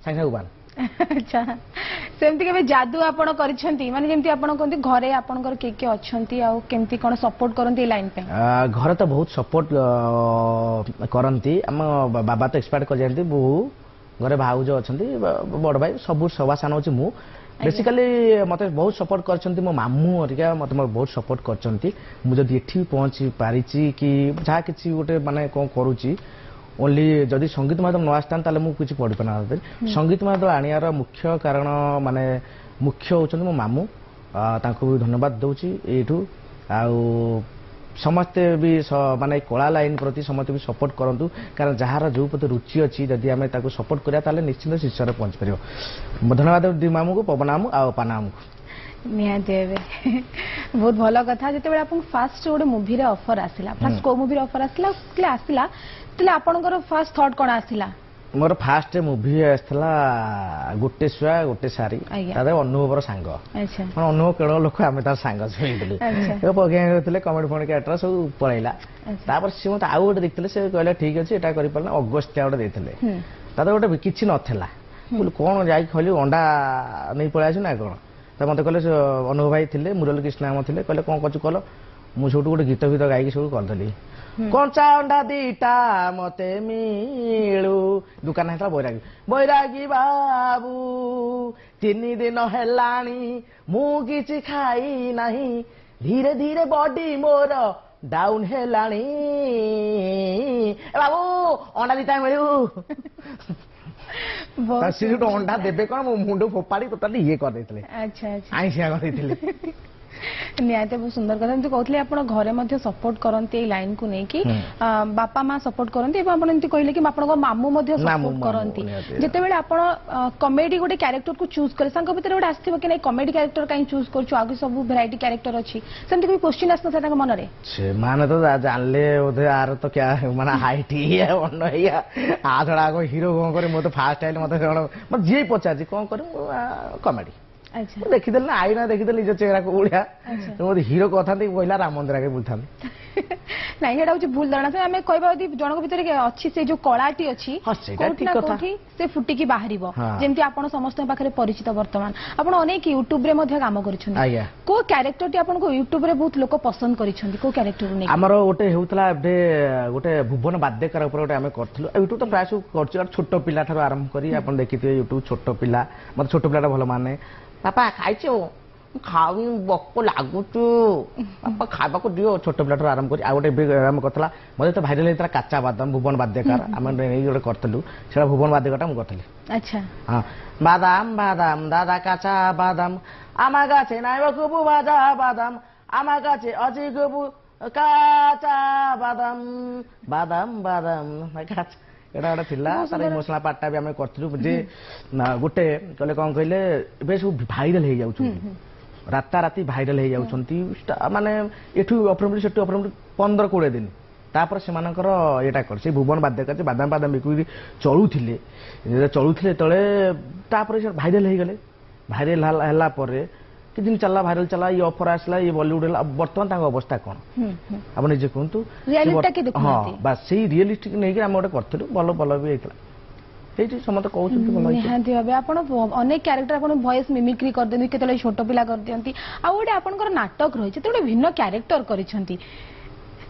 ସାଙ୍ଗେ ସାଙ୍ଗେ ଉବାନ ଆଚ୍ଛା ସେମିତି କେବେ ଯାଦୁ ଆପଣ କରିଛନ୍ତି ମାନେ ଯେମିତି ଆପଣ କହନ୍ତି ଘରେ ଆପଣଙ୍କର କିଏ କିଏ ଅଛନ୍ତି ଆଉ କେମିତି କଣ ସପୋର୍ଟ କରନ୍ତି ଏ ଲାଇନ ପାଇଁ ଘରେ ତ ବହୁତ ସପୋର୍ଟ କରନ୍ତି ଆମ ବାବା ତ ଏକ୍ସପାର୍ଟ କରିଯାନ୍ତି ବୋଉ ଘରେ ଭାଉଜ ଅଛନ୍ତି ବଡ ଭାଇ ସବୁ ସବା ସାନ ଅଛି ମୁଁ ବେସିକାଲି ମତେ ବହୁତ ସପୋର୍ଟ କରିଛନ୍ତି ମୋ ମାମୁଁ ହରିକା ମତେ ବହୁତ ସପୋର୍ଟ କରିଛନ୍ତି ମୁଁ ଯଦି ଏଠି ପହଞ୍ଚି ପାରିଛି କି ଯାହା କିଛି ଗୋଟେ ମାନେ କଣ କରୁଛି ଓନ୍ଲି ଯଦି ସଙ୍ଗୀତ ମାଧ୍ୟମ ନ ଆସିଥାନ୍ତା ତାହେଲେ ମୁଁ କିଛି ପଢିପାରିନଥାନ୍ତି ସଙ୍ଗୀତ ମାଧ୍ୟମ ଆଣିବାର ମୁଖ୍ୟ କାରଣ ମାନେ ମୁଖ୍ୟ ହେଉଛନ୍ତି ମୋ ମାମୁଁ ତାଙ୍କୁ ବି ଧନ୍ୟବାଦ ଦେଉଛି ଏଇଠୁ ଆଉ ସମସ୍ତେ ବି ମାନେ କଳା ଲାଇନ ପ୍ରତି ସମସ୍ତେ ବି ସପୋର୍ଟ କରନ୍ତୁ କାରଣ ଯାହାର ଯୋଉ ପ୍ରତି ରୁଚି ଅଛି ଯଦି ଆମେ ତାକୁ ସପୋର୍ଟ କରିବା ତାହେଲେ ନିଶ୍ଚିତ ଶୀର୍ଷରେ ପହଞ୍ଚି ପାରିବ ଧନ୍ୟବାଦ ଦି ମାମୁଁକୁ ପବନ ମାମୁଁ ଆଉ ପାନା ମାମୁଁକୁ ନିହାତି ଏବେ ବହୁତ ଭଲ କଥା ଯେତେବେଳେ ଆପଣଙ୍କୁ ଫାଷ୍ଟ ଗୋଟେ ମୁଭିରେ ଅଫର ଆସିଲା ଫାଷ୍ଟ କୋଉ ମୁଭିରେ ଅଫର ଆସିଲା ତାହେଲେ ଆପଣଙ୍କର ଫାଷ୍ଟ ଥଟ୍ କଣ ଆସିଲା ମୋର ଫାଷ୍ଟ ମୁଭି ଆସିଥିଲା ଗୋଟେ ଶୁଆ ଗୋଟେ ଶାରୀ ତାদের ଅନୁଭବର ସାଙ୍ଗ ଅନୁଭବ କେବଳ ଲୋକ ଆମେ ତାର ସାଙ୍ଗ ଶୁଣିଥିଲୁ ପକେଇଥିଲେ କମେଡି ଫମେଡି କ୍ୟାରେକ୍ଟର ସବୁ ପଳେଇଲା ତାପରେ ସେ ମତେ ଆଉ ଗୋଟେ ଦେଖିଥିଲେ ସେ କହିଲେ ଠିକ ଅଛି ଏଟା କରିପାରିଲା ଅଗଷ୍ଟ ଗୋଟେ ଦେଇଥିଲେ ତାদের ଗୋଟେ କିଛି ନଥିଲା କଣ ଯାଇକି କହିଲି ଅଣ୍ଡା ନେଇ ପଳେଇ ଆସିବୁ ନା କଣ ତ ମତେ କହିଲେ ଅନୁଭବ ଭାଇ ଥିଲେ ମୁରଲୀ କୃଷ୍ଣ ଆମ ଥିଲେ କହିଲେ କଣ କରୁଛୁ କଲ ମୁଁ ସବୁଠୁ ଗୋଟେ ଗୀତ ଗାଇକି ସବୁ କରିଦେଲି କଞ୍ଚା ଅଣ୍ଡା ଦିଟା ମତେ ମିଳୁ ଦୋକାନ ହେଇଥିଲା ବୈରାଗୀ ବୈରାଗୀ ବାବୁ 3 ଦିନ ହେଲାଣି ମୁଁ କିଛି ଖାଇ ନାହିଁ ଧୀରେ ଧୀରେ ବଡି ମୋର ଡାଉନ ହେଲାଣି ବାବୁ ଅଣ୍ଡା ଦିଟା ମିଳୁ ସେ ଯୋଉଟା ଅଣ୍ଡା ଦେବେ କଣ ମୋ ମୁଣ୍ଡ ଫୋପାଡି ଟୋଟାଲି ଇଏ କରିଦେଇଥିଲେ ଆଇଁଷିଆ କରିଦେଇଥିଲେ ନିହାତି ବହୁତ ସୁନ୍ଦର କଥା ଏମିତି କହୁଥିଲେ ଆପଣ ଘରେ ମଧ୍ୟ ସପୋର୍ଟ କରନ୍ତି ଏଇ ଲାଇନ କୁ ନେଇକି ବାପା ମା ସପୋର୍ଟ କରନ୍ତି ଏବଂ ଆପଣ ଏମିତି କହିଲେ କି ଆପଣଙ୍କ ମାମୁଁ ମଧ୍ୟ ସପୋର୍ଟ କରନ୍ତି ଯେତେବେଳେ ଆପଣ କମେଡି ଗୋଟେ କ୍ୟାରେକ୍ଟରକୁ ଚୁଜ କଲେ ତାଙ୍କ ଭିତରେ ଗୋଟେ ଆସିଥିବ କି ନାଇଁ କମେଡି କ୍ୟାରେକ୍ଟର କାହିଁ ଚୁଜ କରୁଛୁ ଆଉ ସବୁ ଭେରାଇଟି କ୍ୟାରେକ୍ଟର ଅଛି ସେମିତି କିଛି କ୍ୱେଶ୍ଚିନ୍ ଆସିନଥିଲା ତାଙ୍କ ମନରେ ସେମାନେ ତ ଜାଣିଲେ ବୋଧେ ଆର ତ ମାନେ ହାଇଟ୍ ଅନ୍ନ ଏଇଆ ଆ ଛଡା ଆଗ ହିରୋ କଣ କରେ ମୁଁ ତ ଫାଷ୍ଟ ଆଇଲେ ମତେ ଯିଏ ପଚାରୁଛି କଣ କରେ କମେଡି ଦେଖିଦେଲି ନା ଆଇନା ଦେଖିଦେଲି ନିଜ ଚେହେରାକୁ ଓଳିଆ ମତେ ହିରୋ କରିଥାନ୍ତି କହିଲା ରାମ ମନ୍ଦିର ଆଗେ ବୁଲିଥାନ୍ତି ନାଇଁ ଏଇଟା ହଉଛି ଭୁଲ ଧାରଣା ଆମେ କହିବା ଯଦି ଜଣଙ୍କ ଭିତରେ ଅଛି ସେ ଯୋଉ କଳାଟି ଅଛି କୋଉଠି ନା କୋଉଠି ସେ ଫୁଟିକି ବାହାରିବ ଯେମିତି ଆପଣ ସମସ୍ତଙ୍କ ପାଖରେ ପରିଚିତ ବର୍ତ୍ତମାନ ଆପଣ ଅନେକ ୟୁଟ୍ୟୁବ ରେ ମଧ୍ୟ କାମ କରିଛନ୍ତି କୋଉ କ୍ୟାରେକ୍ଟରଟି ଆପଣଙ୍କୁ ୟୁଟ୍ୟୁବ ରେ ବହୁତ ଲୋକ ପସନ୍ଦ କରିଛନ୍ତି କୋଉ କ୍ୟାରେକ୍ଟର ନେଇ ଆମର ଗୋଟେ ହେଉଥିଲା ଏବେ ଗୋଟେ ଭୁବନ ବାଦ୍ୟକାର ଉପରେ ଗୋଟେ ଆମେ କରିଥିଲୁ ୟୁଟ୍ୟୁବ ତ ପ୍ରାୟ ସବୁ କରୁଛୁ ଛୋଟ ପିଲା ଠାରୁ ଆରମ୍ଭ କରି ଆପଣ ଦେଖିଥିବେ ୟୁଟ୍ୟୁବ ଛୋଟ ପିଲା ମତେ ଛୋଟ ପିଲାଟା ଭଲ ମାନେ ବାପା ଖାଇଛୁ ଖାଉ ବକ ଲାଗୁଛୁ ବାପା ଖାଇବାକୁ ଦିଅ ଛୋଟ ପିଲାଠାରୁ ଆରମ୍ଭ କରି ଆଉ ଗୋଟେ ଆମେ କରିଥିଲା ମତେ ତ ଭାଇରାଲ ହେଇଥିଲା କାଚା ବାଦାମ ଭୁବନ ବାଦ୍ୟକାର ଆମେ ନେଇକି ଗୋଟେ କରିଥିଲୁ ସେଟା ଭୁବନ ବାଦ୍ୟକାରଟା ମୁଁ କରିଥିଲି ହଁ ବାଦାମ ବାଦାମ ଦାଦା କାଚା ବାଦାମ আমা গাছে নাই খুব ভাজা বাদাম আমা গাছে অজি খুব কাঁচা বাদাম বাদাম বাদাম এটা ଗୋଟେ ଥିଲା ତାର ଇମୋସନାଲ ପାର୍ଟଟା ବି ଆମେ କରିଥିଲୁ ଯେ ଗୋଟେ କହିଲେ କଣ କହିଲେ ଏବେ ସବୁ ଭାଇରାଲ ହେଇଯାଉଛନ୍ତି ରାତାରାତି ଭାଇରାଲ ହେଇଯାଉଛନ୍ତି ମାନେ ଏଠୁ ଅପରମିଲି ସେଠୁ ଅପରମିଲି 15-20 ଦିନ ତାପରେ ସେମାନଙ୍କର ଏଇଟା କର ସେ ଭୁବନ ବାଦ୍ୟକାର ଯେ ବାଦାମ ବାଦାମ ବିକ୍ରି ଚଳୁଥିଲେ ଯେତେବେଳେ ତାପରେ ସେ ଭାଇରାଲ ହେଇଗଲେ ଭାଇରାଲ ହେଲା ପରେ କିଛି ଦିନ ଚାଲିଲା ଭାଇରାଲ ଚାଲିଲା ଇଏ ଅଫର ଆସିଲା ଇଏ ବଲିଉଡ ହେଲା ବର୍ତ୍ତମାନ ତାଙ୍କ ଅବସ୍ଥା କଣ ଆପଣ ନିଜେ କୁହନ୍ତୁ ହଁ ବାସ୍ ସେଇ ରିଏଲିଷ୍ଟିକ ନେଇକି ଆମେ ଗୋଟେ କରିଥିଲୁ ଭଲ ଭଲ ବି ହେଇଥିଲା ସେଇଠି ସମସ୍ତେ କହୁଛନ୍ତି ନିହାତି ଭାବେ ଆପଣ ଅନେକ କ୍ୟାରେକ୍ଟର ଆପଣ ଭଏସ ମିମିକ୍ରି କରିଦିଅନ୍ତି କେତେବେଳେ ଛୋଟ ପିଲା କରିଦିଅନ୍ତି ଆଉ ଗୋଟେ ଆପଣଙ୍କର ନାଟକ ରହିଛି ଗୋଟେ ଭିନ୍ନ କ୍ୟାରେକ୍ଟର କରିଛନ୍ତି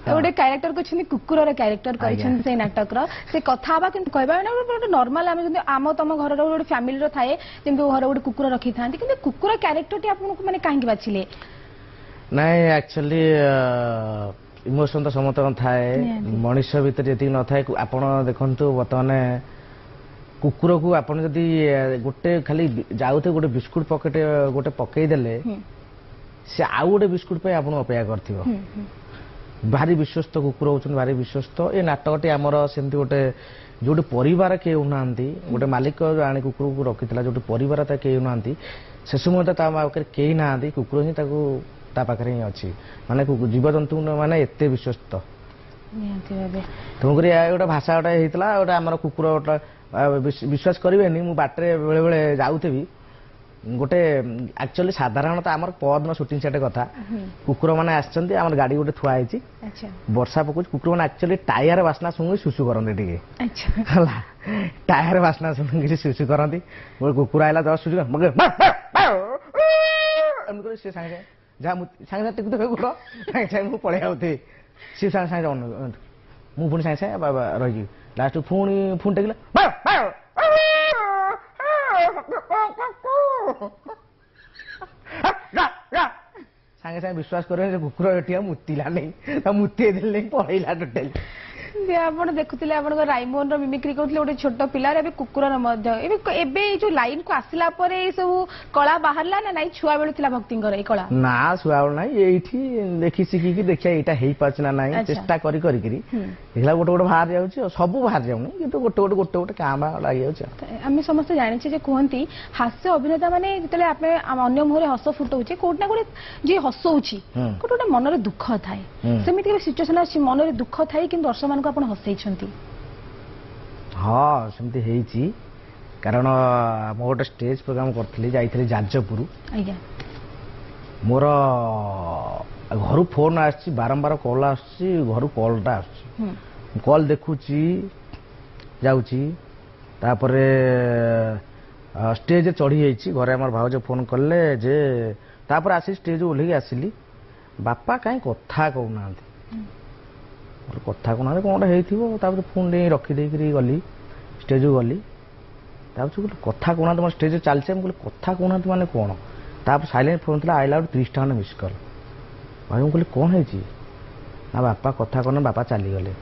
ଗୋଟେ କ୍ୟାରେକ୍ଟର କରିଛନ୍ତି କୁକୁରର କ୍ୟାରେକ୍ଟର କରିଛନ୍ତି ସେଇ ନାଟକର ସେ କଥା ହବା କିନ୍ତୁ କହିବା ଗୋଟେ ନର୍ମାଲ ଆମେ ଯେମିତି ଆମ ତମ ଘରର ଗୋଟେ ଫ୍ୟାମିଲିର ଥାଏ ଯେମିତି ଘରେ ଗୋଟେ କୁକୁର ରଖିଥାନ୍ତି କିନ୍ତୁ କୁକୁର କ୍ୟାରେକ୍ଟରଟି ଆପଣଙ୍କୁ ମାନେ କାହିଁକି ବାଛିଲେ ନାଇଁ ଆକ୍ଚୁଆଲି ଇମୋସନ ତ ସମସ୍ତଙ୍କ ଥାଏ ମଣିଷ ଭିତରେ ଯେତିକି ନଥାଏ ଆପଣ ଦେଖନ୍ତୁ ବର୍ତ୍ତମାନ କୁକୁରକୁ ଆପଣ ଯଦି ଗୋଟେ ଖାଲି ଯାଉଥିବେ ଗୋଟେ ବିସ୍କୁଟ ପକେଟ ଗୋଟେ ପକେଇଦେଲେ ସେ ଆଉ ଗୋଟେ ବିସ୍କୁଟ ପାଇଁ ଆପଣଙ୍କୁ ଅପେକ୍ଷା କରିଥିବ ଭାରି ବିଶ୍ୱସ୍ତ କୁକୁର ହଉଛନ୍ତି ଭାରି ବିଶ୍ୱସ୍ତ ଏ ନାଟକଟି ଆମର ସେମିତି ଗୋଟେ ଯୋଉଠି ପରିବାର କେହି ହଉନାହାନ୍ତି ଗୋଟେ ମାଲିକ ଆଣି କୁକୁରକୁ ରଖିଥିଲା ଯୋଉଠି ପରିବାର ତା କେହି ହଉନାହାନ୍ତି ସେ ସମୟ ତା ପାଖରେ କେହି ନାହାନ୍ତି କୁକୁର ହିଁ ତାକୁ ତା ପାଖରେ ହିଁ ଅଛି ମାନେ ଜୀବଜନ୍ତୁ ମାନେ ଏତେ ବିଶ୍ୱସ୍ତ ତେଣୁକରି ଗୋଟେ ଭାଷା ଗୋଟେ ହେଇଥିଲା ଗୋଟେ ଆମର କୁକୁର ଗୋଟେ ବିଶ୍ୱାସ କରିବେନି ମୁଁ ବାଟରେ ବେଳେ ବେଳେ ଯାଉଥିବି ଗୋଟେ ଆକ୍ଚୁଆଲି ସାଧାରଣତଃ ଆମର ପରଦିନ ସୁଟିଂ ସେଟ୍ କଥା କୁକୁର ମାନେ ଆସିଛନ୍ତି ଆମର ଗାଡି ଗୋଟେ ଥୁଆ ହେଇଛି ବର୍ଷା ପକଉଛି କୁକୁର ମାନେ ଆକ୍ଚୁଆଲି ଟାୟାର ବାସ୍ନା ଶୁଣି ସୁସୁ କରନ୍ତି ଟିକେ ହେଲା ଟାୟାର ବାସ୍ନା ଶୁଣିକି ସୁସୁ କରନ୍ତି ଗୋଟେ କୁକୁର ଆଇଲା ଜଷ୍ଟ ସୁସୁ ଏମିତି କରି ସେ ସାଙ୍ଗେ ଯାହା ମୁଁ ସାଙ୍ଗେ ସାଙ୍ଗେ ଟେକୁଥିବେ କୁକୁର ସାଙ୍ଗେ ସାଙ୍ଗେ ମୁଁ ପଳେଇ ଯାଉଥିବି ସିଏ ସାଙ୍ଗେ ସାଙ୍ଗେ ମୁଁ ପୁଣି ସାଙ୍ଗେ ସାଙ୍ଗେ ରହିକି ଲାଷ୍ଟ ପୁଣି ଟେକିଲେ ସାଙ୍ଗେ ସାଙ୍ଗେ ବିଶ୍ୱାସ କରିବେ କୁକୁର ଏଠି ଆଉ ମୁତିଲା ନାହିଁ ତା ମୁତେଇ ଦେଲେ ପଳେଇଲା ଟୋଟାଲି ଆପଣ ଦେଖୁଥିଲେ ଆପଣଙ୍କ ରାଇମୋହନର ମିମିକ୍ରି କରୁଥିଲେ ଗୋଟେ ଛୋଟ ପିଲାର ଏବେ କୁକୁରର ମଧ୍ୟ ଏବେ ଏଇ ଯୋଉ ଲାଇନକୁ ଆସିଲା ପରେ ଏଇ ସବୁ କଳା ବାହାରିଲା ନା ନାଇଁ ଛୁଆ ବେଳୁ ଥିଲା ଭକ୍ତିଙ୍କର ଏଇ କଳା ନା ଛୁଆ ବେଳୁ ନାହିଁ ଏଇଠି ଦେଖି ଶିଖିକି ଦେଖିବା ଏଇଟା ହେଇପାରୁଛି ନା ନାହିଁ ଚେଷ୍ଟା କରିକିରି ଦେଖିଲା ଗୋଟେ ଗୋଟେ ବାହାରି ଯାଉଛି ସବୁ ବାହାରି ଯାଉନି କିନ୍ତୁ ଗୋଟେ ଗୋଟେ କାମ ଲାଗିଯାଉଛି ଆମେ ସମସ୍ତେ ଜାଣିଛେ ଯେ କୁହନ୍ତି ହାସ୍ୟ ଅଭିନେତା ମାନେ ଯେତେବେଳେ ଆମେ ଅନ୍ୟ ମୁହଁରେ ହସ ଫୁଟଉଛେ କୋଉଠି ନା କୋଉଠି ଯିଏ ହସଉଛି ଗୋଟେ ଗୋଟେ ମନରେ ଦୁଃଖ ଥାଏ ସେମିତି କେବେ ସିଚୁଏସନ ଅଛି ମନରେ ଦୁଃଖ ଥାଇ କିନ୍ତୁ ଦର୍ଶକ ମାନଙ୍କୁ ଆପଣ ହସେଇଛନ୍ତି ହଁ ସେମିତି ହେଇଛି କାରଣ ମୁଁ ଗୋଟେ ଷ୍ଟେଜ ପ୍ରୋଗ୍ରାମ କରିଥିଲି ଯାଇଥିଲି ଯାଜପୁର ମୋର ଘରୁ ଫୋନ ଆସିଛି ବାରମ୍ବାର କଲ୍ ଆସୁଛି ଘରୁ କଲ୍ଟା ଆସୁଛି କଲ୍ ଦେଖୁଛି ଯାଉଛି ତାପରେ ଷ୍ଟେଜରେ ଚଢି ଯାଇଛି ଘରେ ଆମର ଭାଉଜ ଫୋନ କଲେ ଯେ ତାପରେ ଆସି ଷ୍ଟେଜ ଓହ୍ଲେଇକି ଆସିଲି ବାପା କାହିଁ କଥା କହୁନାହାନ୍ତି କଥା କହୁନାହାନ୍ତି କ'ଣ ଗୋଟେ ହେଇଥିବ ତାପରେ ପୁଣି ନେଇ ରଖିଦେଇକିରି ଗଲି ଷ୍ଟେଜକୁ ଗଲି ତାପରେ କହିଲି କଥା କହୁନାହାନ୍ତି ମୋ ଷ୍ଟେଜରେ ଚାଲିছে ମୁଁ କହିଲି କଥା କହୁନାହାନ୍ତି ମାନେ କ'ଣ ତାପରେ ସାଇଲେଣ୍ଟ ଫୋନ୍ ଥିଲା ଆଇଲା ବେଳକୁ 30 ଟଙ୍କା ମିସ୍ କଲ୍ ଭାଇ ମୁଁ କହିଲି କ'ଣ ହେଇଛି ନା ବାପା କଥା କହୁନା ବାପା ଚାଲିଗଲେ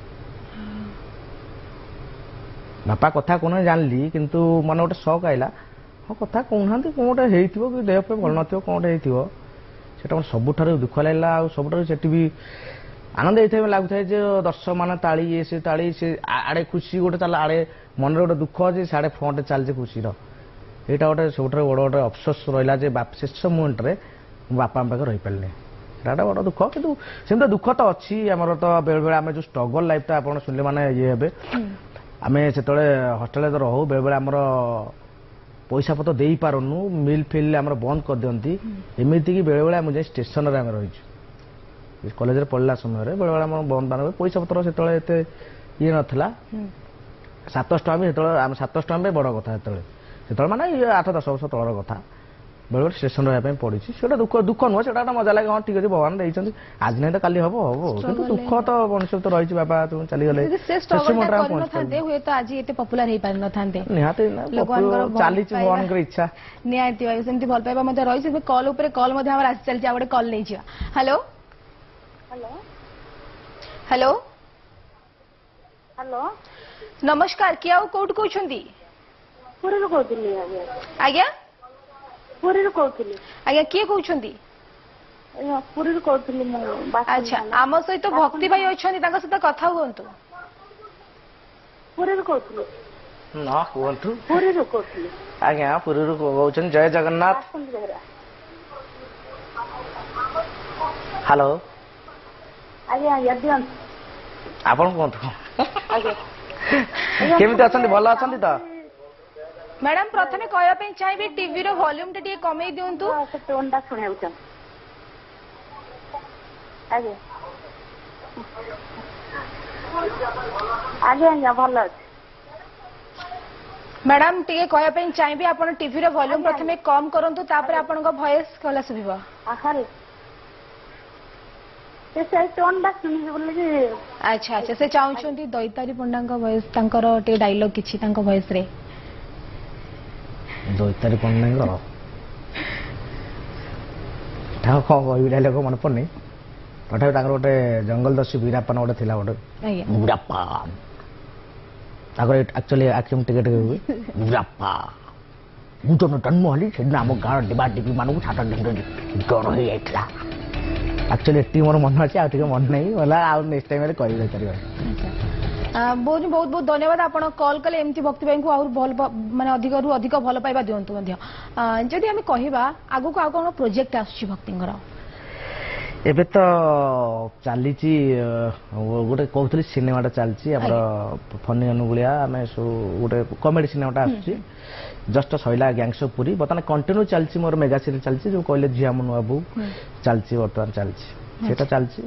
ବାପା କଥା କହୁନାହାନ୍ତି ଜାଣିଲି କିନ୍ତୁ ମନେ ଗୋଟେ ଶକ୍ ଆଇଲା ହଁ କଥା କହୁନାହାନ୍ତି କ'ଣ ଗୋଟେ ହେଇଥିବ କି ଦେହ ପାଇଁ ଭଲ ନଥିବ କ'ଣ ଗୋଟେ ହେଇଥିବ ସେଟା ମୋର ସବୁଠାରୁ ଦୁଃଖ ଲାଗିଲା ଆଉ ସବୁଠାରୁ ସେଠି ବି ଆନନ୍ଦ ଏଇଥିପାଇଁ ଲାଗୁଥାଏ ଯେ ଦର୍ଶକ ମାନେ ତାଳି ସେ ତାଳି ସେ ଆଡ଼େ ଖୁସି ଗୋଟେ ଚାଲ ଆଡ଼େ ମନରେ ଗୋଟେ ଦୁଃଖ ଅଛି ସାଡ଼େ ଫ୍ରଣ୍ଟରେ ଚାଲିছে ଖୁସିର ଏଇଟା ଗୋଟେ ସବୁଠାରୁ ବଡ଼ ଗୋଟେ ଅଫସୋସ ରହିଲା ଯେ ଶେଷ ମୁମେଣ୍ଟରେ ମୋ ବାପା ଆମ ପାଖରେ ରହିପାରିଲେ ସେଟା ବଡ଼ ଦୁଃଖ କିନ୍ତୁ ସେମିତି ଦୁଃଖ ତ ଅଛି ଆମର ତ ବେଳେବେଳେ ଆମେ ଯେଉଁ ଷ୍ଟ୍ରଗଲ୍ ଲାଇଫ୍ଟା ଆପଣ ଶୁଣିଲେ ମାନେ ଇଏ ହେବେ ଆମେ ସେତେବେଳେ ହଷ୍ଟେଲରେ ରହୁ ବେଳେବେଳେ ଆମର ପଇସା ପତ୍ର ଦେଇପାରୁନୁ ମିଲ୍ ଫିଲ୍ ଆମର ବନ୍ଦ କରିଦିଅନ୍ତି ଏମିତିକି ବେଳେବେଳେ ଆମେ ଯାଇ ଷ୍ଟେସନରେ ଆମେ ରହିଛୁ କଲେଜରେ ପଢ଼ିଲା ସମୟରେ ବେଳେବେଳେ ଆମର ବନ୍ଦ ବାନ୍ଦ ହୁଏ ପଇସା ପତ୍ର ସେତେବେଳେ ଏତେ ଇଏ ନଥିଲା 700 ଟଙ୍କା ବି ସେତେବେଳେ ଆମେ 700 ଟଙ୍କା ବି ବଡ଼ କଥା ସେତେବେଳେ ମାନେ 8-10 ବର୍ଷ ତଳର କଥା ବେଳେବେଳେ ଷ୍ଟେସନ ରହିବା ପାଇଁ ପଡ଼ିଛି ସେଟା ଦୁଃଖ ନୁହଁ ସେଟା ଗୋଟେ ମଜା ଲାଗେ ହଁ ଠିକ୍ ଅଛି ଭଗବାନ ଦେଇଛନ୍ତି ଆଜି ନାହିଁ ତ କାଲି ହବ କିନ୍ତୁ ଦୁଃଖ ତ ମଣିଷ ତ ରହିଛି ବାପା ତୁମେ ଚାଲିଗଲେ ନିହାତି ଚାଲିଛି ଭଗବାନଙ୍କର ଇଚ୍ଛା ନିହାତି ଭାଇ ସେମିତି ଭଲ ପାଇବା ମଧ୍ୟ ରହିଛି କଲ୍ ଉପରେ କଲ୍ ମଧ୍ୟ ଆମର ଆସି ଚାଲିଛି ଆଉ ଗୋଟେ କଲ୍ ନେଇଯିବା ହ୍ୟାଲୋ ହ୍ୟାଲୋ ହ୍ୟାଲୋ ନମସ୍କାର କିଏ ଆଉ କୋଉଠୁ କହୁଛନ୍ତି ପୁରୀରୁ କହୁଥିଲି ଆଜ୍ଞା ପୁରୀରୁ କହୁଥିଲି ଆଜ୍ଞା କିଏ କହୁଛନ୍ତି ପୁରୀରୁ କହୁଥିଲି ମୁଁ ଆଚ୍ଛା ଆମ ସହିତ ଭକ୍ତି ଭାଇ ଅଛନ୍ତି ତାଙ୍କ ସହିତ କଥା ହୁଅନ୍ତୁ ପୁରୀରୁ କହୁଥିଲି ହଁ କୁହନ୍ତୁ ପୁରୀରୁ କହୁଥିଲି ଆଜ୍ଞା ପୁରୀରୁ କହୁଛନ୍ତି ଜୟ ଜଗନ୍ନାଥ ହ୍ୟାଲୋ ଆଜ୍ଞା ଆଜ୍ଞା ଦିଅନ୍ତୁ ଆପଣ କୁହନ୍ତୁ ଆଜ୍ଞା କେମିତି ଅଛନ୍ତି ଭଲ ଅଛନ୍ତି ତ ମ୍ୟାଡାମ ପ୍ରଥମେ କହିବା ପାଇଁ ଚାହିଁବି ଟିଭିର ଭଲ୍ୟୁମ ଟା ଟିକେ କମେଇ ଦିଅନ୍ତୁ ସେ ଟୋନଟା ଶୁଣିବାକୁ ଚାହୁଁ ଆଜ୍ଞା ଆଜ୍ଞା ଆଜ୍ଞା ଭଲ ଅଛି ମ୍ୟାଡାମ ଟିକେ କହିବା ପାଇଁ ଚାହିଁବି ଆପଣ ଟିଭିର ଭଲ୍ୟୁମ ପ୍ରଥମେ କମ କରନ୍ତୁ ତାପରେ ଆପଣଙ୍କ ଭଏସ ଭଲ ଶୁଭିବ ଆଚ୍ଛା ଆଚ୍ଛା ସେ ଚାହୁଁଛନ୍ତି ଦୈତାରୀ ପଣ୍ଡାଙ୍କ ଭଏସ ତାଙ୍କର ଟିକେ ଡାଇଲଗ କିଛି ତାଙ୍କ ଭଏସ ରେ ଦୈତାରୀ ପଣ୍ଡାଙ୍କ କ'ଣ କହିବି ଡାଇଲଗ ମନେ ପଡୁନି ତଥାପି ତାଙ୍କର ଗୋଟେ ଜଙ୍ଗଲ ଦସ୍ୟୁ ବୀରାପାନ ଗୋଟେ ଥିଲା ଗୋଟେ ବୀରାପାନ ତାଙ୍କର ଆକ୍ଚୁଆଲି ଆକ୍ଚୁଆଲି ଟିକେ ଟିକେ ହୁଏ ବୀରାପା ମୁଁ ତ ଜନ୍ମ ହେଲି ସେଦିନ ଆମ ଗାଁର ଡିବାଡିବି ମାନଙ୍କୁ ଛାତ ଡର ହେଇଯାଇଥିଲା ଆକ୍ଚୁଆଲି ଏତିକି ମୋର ମନେ ଅଛି ଆଉ ଟିକେ ମନେ ନାହିଁ ଗଲା ଆଉ ନେକ୍ସଟ ଟାଇମରେ କହିବି ଦୈତାରୀ ବହୁତ ବହୁତ ବହୁତ ଧନ୍ୟବାଦ ଆପଣ କଲ୍ କଲେ ଏମିତି ଭକ୍ତି ଭାଇଙ୍କୁ ଆହୁରି ଭଲ ମାନେ ଅଧିକରୁ ଅଧିକ ଭଲ ପାଇବା ଦିଅନ୍ତୁ ମଧ୍ୟ ଯଦି ଆମେ କହିବା ଆଗକୁ ଆଉ କ'ଣ ପ୍ରୋଜେକ୍ଟ ଆସୁଛି ଭକ୍ତିଙ୍କର ଏବେ ତ ଚାଲିଛି ଗୋଟେ କହୁଥିଲି ସିନେମାଟା ଚାଲିଛି ଆମର ଫନି ଅନୁଗୁଳିଆ ଆମେ ସବୁ ଗୋଟେ କମେଡି ସିନେମାଟା ଆସୁଛି ଜଷ୍ଟ ସଇଲା ଗ୍ୟାଙ୍ଗସ୍ ଅଫ୍ ପୁରୀ ବର୍ତ୍ତମାନ କଣ୍ଟିନ୍ୟୁ ଚାଲିଛି ମୋର ମେଗା ସିରିଜ୍ ଚାଲିଛି ଯେଉଁ କହିଲେ ଝିଅ ମୋ ନୂଆ ବୋଉ ଚାଲିଛି ବର୍ତ୍ତମାନ ଚାଲିଛି ସେଇଟା ଚାଲିଛି